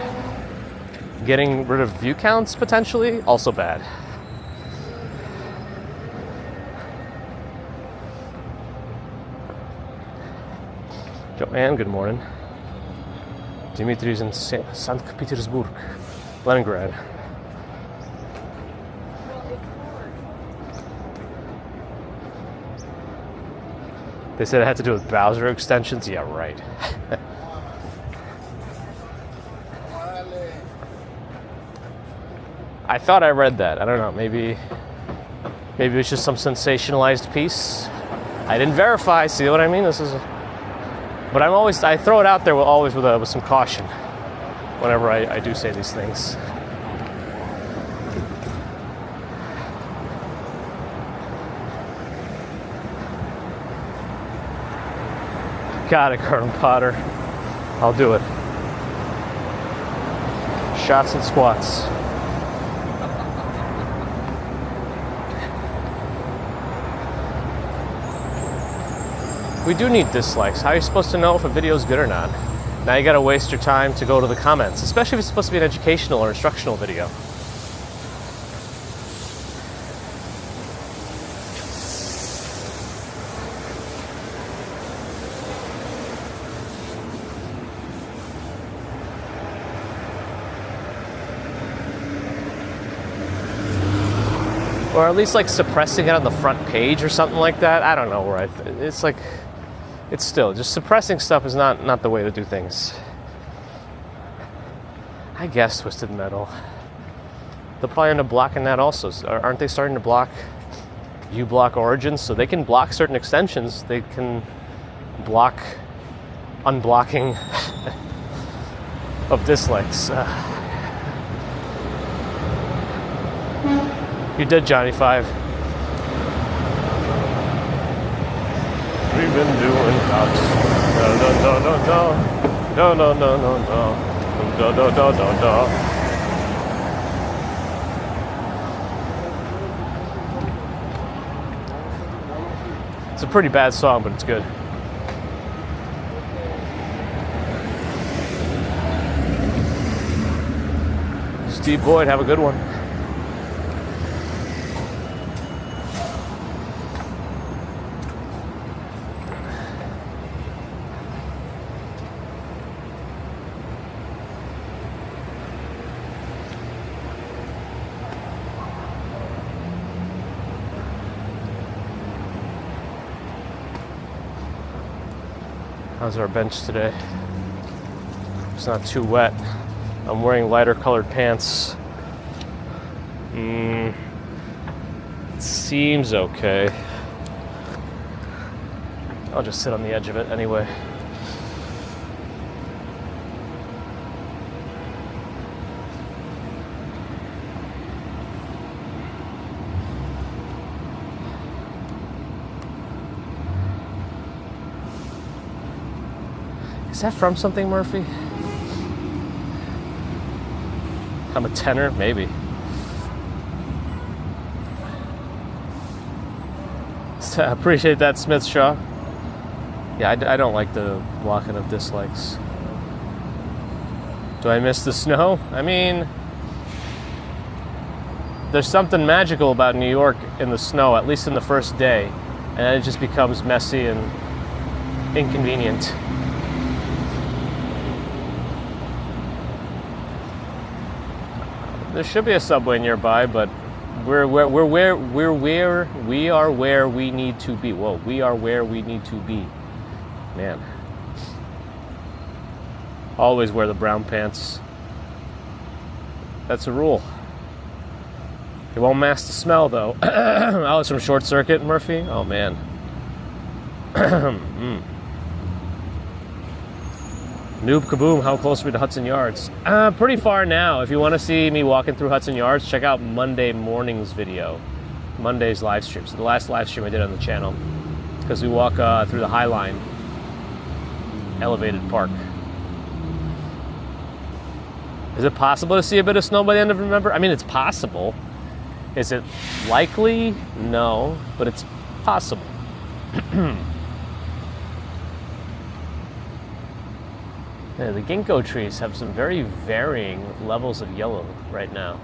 Getting rid of view counts potentially, also bad. Joanne, good morning. Dimitri's in St. Petersburg, Leningrad. They said it had to do with browser extensions. Yeah, right. I thought I read that. I don't know. Maybe it's just some sensationalized piece. I didn't verify. See what I mean? But I throw it out there with some caution whenever I do say these things. Got it, Colonel Potter. I'll do it. Shots and squats. We do need dislikes. How are you supposed to know if a video is good or not? Now you gotta waste your time to go to the comments, especially if it's supposed to be an educational or instructional video. Or at least like suppressing it on the front page or something like that. I don't know where it's like, it's still, just suppressing stuff is not the way to do things. I guess Twisted Metal. They'll probably end up blocking that also. Aren't they starting to block uBlock Origins? So they can block certain extensions. They can block unblocking of dislikes. You did, Johnny 5. We've been doing cops. No, no, no, no, no. No, no, no, no, no. No, no, no, no, no. It's a pretty bad song, but it's good. Steve Boyd, have a good one. How's our bench today? It's not too wet. I'm wearing lighter colored pants. It seems okay. I'll just sit on the edge of it anyway. Is that from something, Murphy? I'm a tenor, maybe. I appreciate that, Smith Shaw. Yeah, I don't like the blocking of dislikes. Do I miss the snow? I mean, there's something magical about New York in the snow, at least in the first day, and then it just becomes messy and inconvenient. There should be a subway nearby, but we are where we need to be. Whoa, we are where we need to be. Man. Always wear the brown pants. That's a rule. It won't mask the smell, though. Oh, it's from Short Circuit, Murphy? Oh, man. Noob Kaboom, how close are we to Hudson Yards? Pretty far now. If you want to see me walking through Hudson Yards, check out Monday morning's video. Monday's live stream. So the last live stream I did on the channel, because we walk through the High Line elevated park. Is it possible to see a bit of snow by the end of November? I mean, it's possible. Is it likely? No, but it's possible. Yeah, the ginkgo trees have some very varying levels of yellow right now.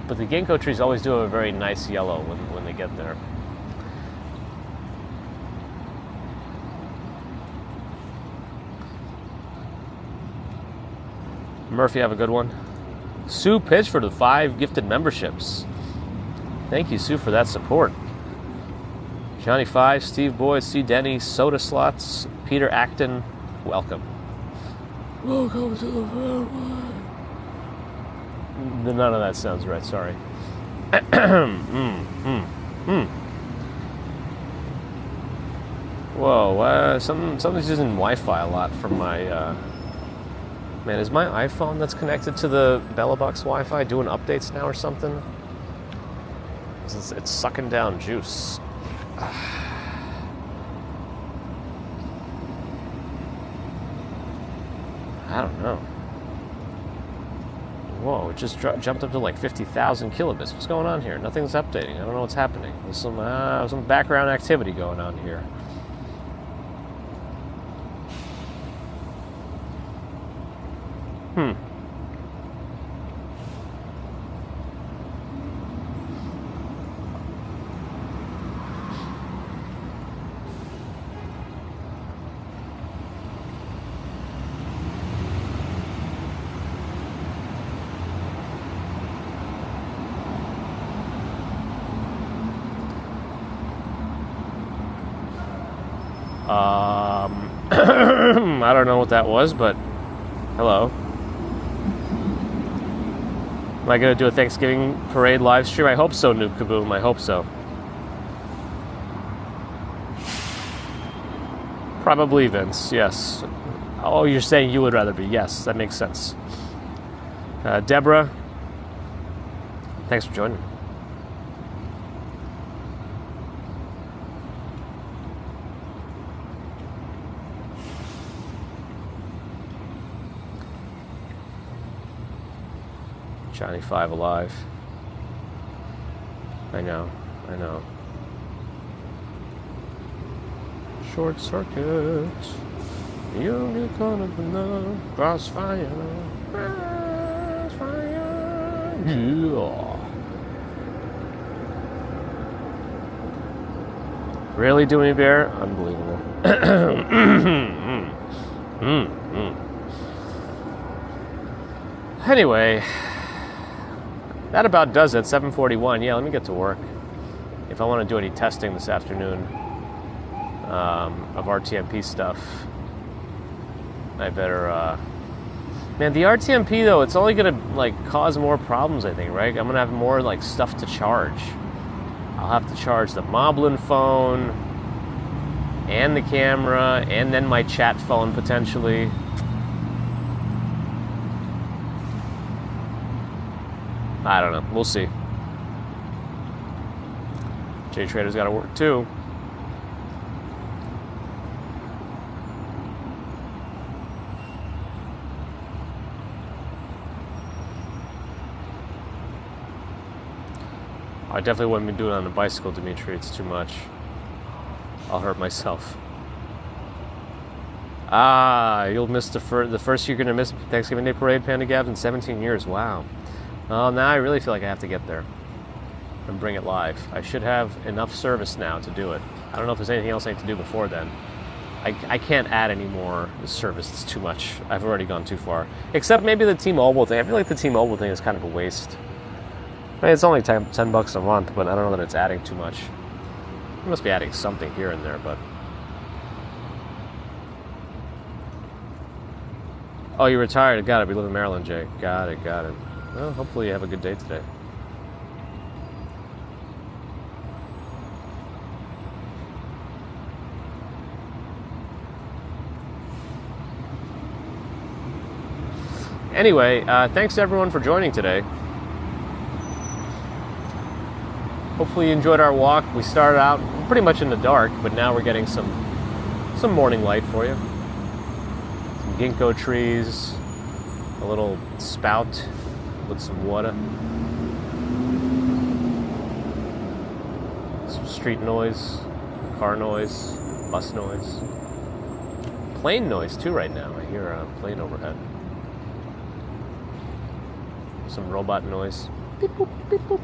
But the ginkgo trees always do have a very nice yellow when they get there. Murphy, have a good one. Sue pitched for the 5 gifted memberships. Thank you, Sue, for that support. Johnny 5, Steve Boyd, C. Denny, Soda Slots, Peter Acton, welcome. Welcome to the family. None of that sounds right, sorry. Whoa, something's using Wi-Fi a lot from my... Man, is my iPhone that's connected to the Bellabox Wi-Fi doing updates now or something? It's sucking down juice. I don't know. Whoa, it just jumped up to like 50,000 kilobits. What's going on here? Nothing's updating. I don't know what's happening. There's some background activity going on here. I don't know what that was, but hello. Am I going to do a Thanksgiving parade live stream? I hope so, Noob Kaboom. I hope so. Probably, Vince. Yes. Oh, you're saying you would rather be. Yes, that makes sense. Deborah, thanks for joining. Johnny 5 alive. I know. Short circuit. You'll get caught up in the crossfire. Crossfire. Yeah. Really, Doomy Bear? Unbelievable. Anyway. That about does it. 7:41. Yeah, let me get to work. If I want to do any testing this afternoon of RTMP stuff, I better... Man, the RTMP, though, it's only going to, like, cause more problems, I think, right? I'm going to have more, like, stuff to charge. I'll have to charge the Moblin phone and the camera and then my chat phone, potentially. I don't know. We'll see. J Trader's got to work too. I definitely wouldn't be doing it on a bicycle, Dimitri. It's too much. I'll hurt myself. You'll miss the first you're going to miss Thanksgiving Day Parade, Panda Gabs, in 17 years. Wow. Well, now I really feel like I have to get there and bring it live. I should have enough service now to do it. I don't know if there's anything else I need to do before then. I can't add any more service. It's too much. I've already gone too far. Except maybe the T-Mobile thing. I feel like the T-Mobile thing is kind of a waste. I mean, it's only $10 a month, but I don't know that it's adding too much. It must be adding something here and there, but... Oh, you retired. Got it. We live in Maryland, Jay. Got it. Well, hopefully you have a good day today. Anyway, thanks to everyone for joining today. Hopefully you enjoyed our walk. We started out pretty much in the dark, but now we're getting some morning light for you. Some ginkgo trees, a little spout with some water. Some street noise, car noise, bus noise. Plane noise too right now. I hear a plane overhead. Some robot noise. Beep, boop, beep, boop.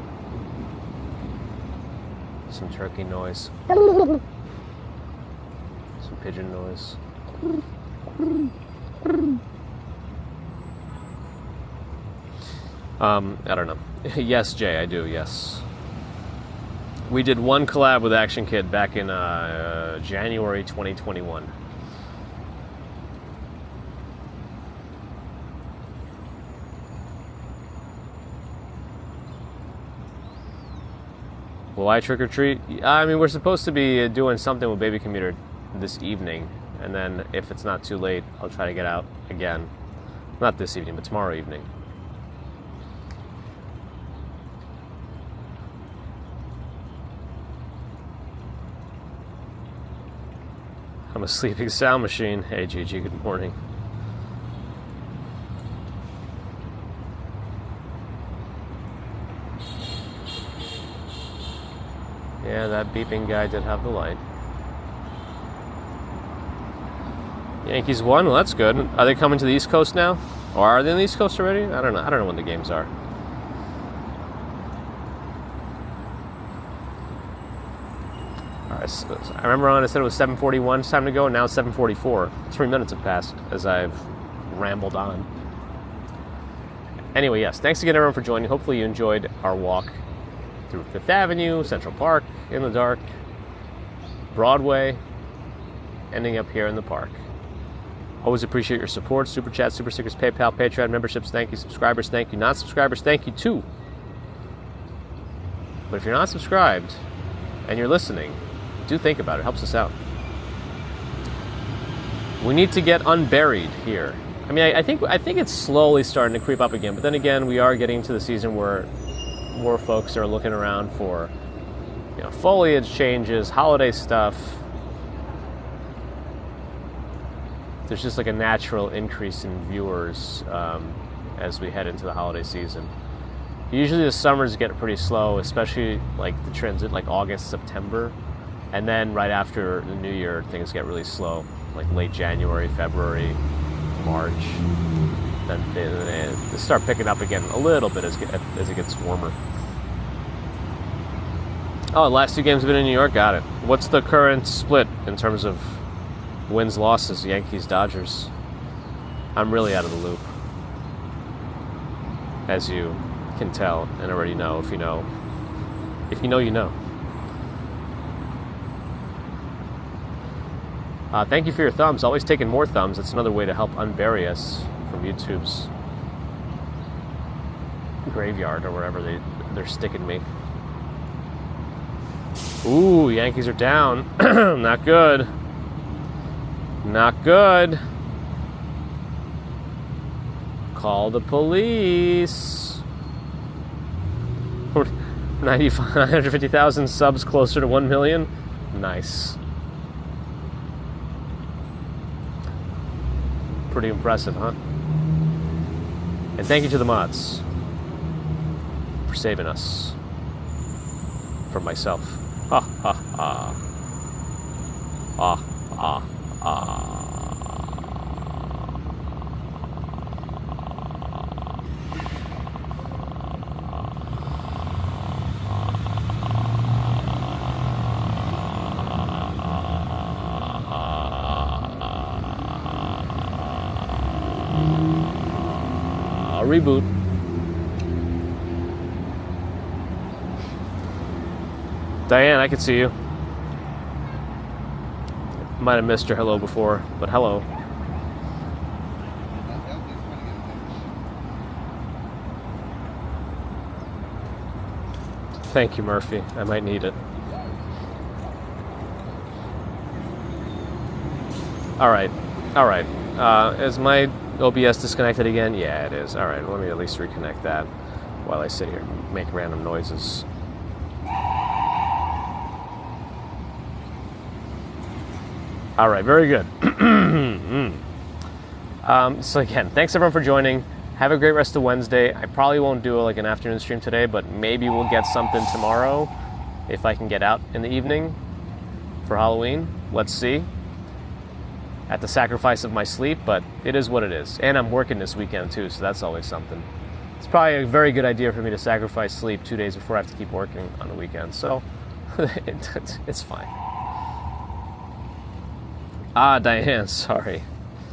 Some turkey noise. Some pigeon noise. I don't know. Yes, Jay, I do, yes. We did one collab with Action Kid back in January 2021. Will I trick or treat? I mean, we're supposed to be doing something with Baby Commuter this evening, and then if it's not too late, I'll try to get out again. Not this evening, but tomorrow evening. I'm a sleeping sound machine. Hey, Gigi, good morning. Yeah, that beeping guy did have the light. Yankees won? Well, that's good. Are they coming to the East Coast now? Or are they on the East Coast already? I don't know. I don't know when the games are. All right, so I remember I said it was 7:41. It's time to go. Now it's 7:44. 3 minutes have passed as I've rambled on. Anyway, yes. Thanks again, everyone, for joining. Hopefully you enjoyed our walk through Fifth Avenue, Central Park, in the dark, Broadway, ending up here in the park. Always appreciate your support. Super Chat, Super Stickers, PayPal, Patreon, memberships, thank you. Subscribers, thank you. Non-subscribers, thank you too. But if you're not subscribed and you're listening, do think about it. It helps us out. We need to get unburied here. I mean, I think it's slowly starting to creep up again. But then again, we are getting to the season where more folks are looking around for, foliage changes, holiday stuff. There's just like a natural increase in viewers as we head into the holiday season. Usually the summers get pretty slow, especially like the transit, like August, September. And then right after the New Year, things get really slow, like late January, February, March. Then they start picking up again a little bit as it gets warmer. Oh, the last two games have been in New York? Got it. What's the current split in terms of wins, losses, Yankees, Dodgers? I'm really out of the loop, as you can tell and already know if you know. If you know, you know. Thank you for your thumbs. Always taking more thumbs. That's another way to help unbury us from YouTube's graveyard or wherever they're sticking me. Ooh, Yankees are down. Not good. Not good. Call the police. 950,000 subs, closer to 1 million. Nice. Pretty impressive, huh? And thank you to the mods for saving us from myself. Ha ha ha. Ah ah ah. Reboot. Diane, I can see you. Might have missed your hello before, but hello. Thank you, Murphy. I might need it. All right. Is my OBS disconnected again? Yeah, it is. All right, let me at least reconnect that while I sit here and make random noises. All right, very good. So again, thanks everyone for joining. Have a great rest of Wednesday. I probably won't do like an afternoon stream today, but maybe we'll get something tomorrow if I can get out in the evening for Halloween. Let's see. At the sacrifice of my sleep, but it is what it is. And I'm working this weekend too, so that's always something. It's probably a very good idea for me to sacrifice sleep 2 days before I have to keep working on the weekend. So it's fine. Ah, Diane, sorry.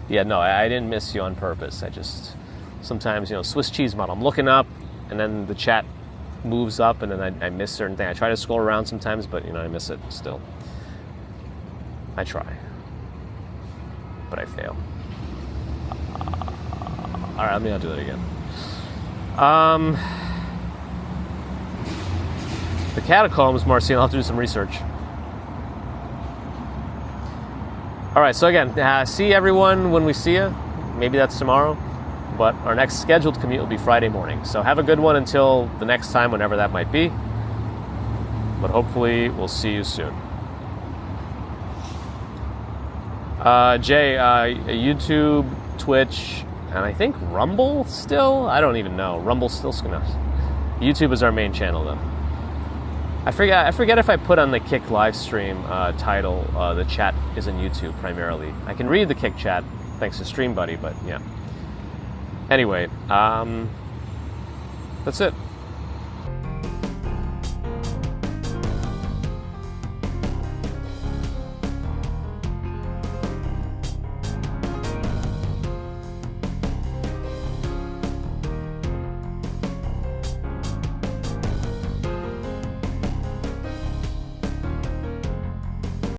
Yeah, no, I didn't miss you on purpose. I just, sometimes, Swiss cheese model. I'm looking up, and then the chat moves up, and then I miss certain things. I try to scroll around sometimes, but, I miss it still. I try. But I fail. All right, let me not do that again. The catacombs, Marcine, I'll have to do some research. All right, so again, see everyone when we see you. Maybe that's tomorrow, but our next scheduled commute will be Friday morning. So have a good one until the next time, whenever that might be. But hopefully we'll see you soon. Jay, YouTube, Twitch, and I think Rumble still? I don't even know. Rumble's still gonna... YouTube is our main channel, though. I forget if I put on the Kick live stream title, the chat is in YouTube primarily. I can read the Kick chat thanks to Stream Buddy, but yeah. Anyway, that's it.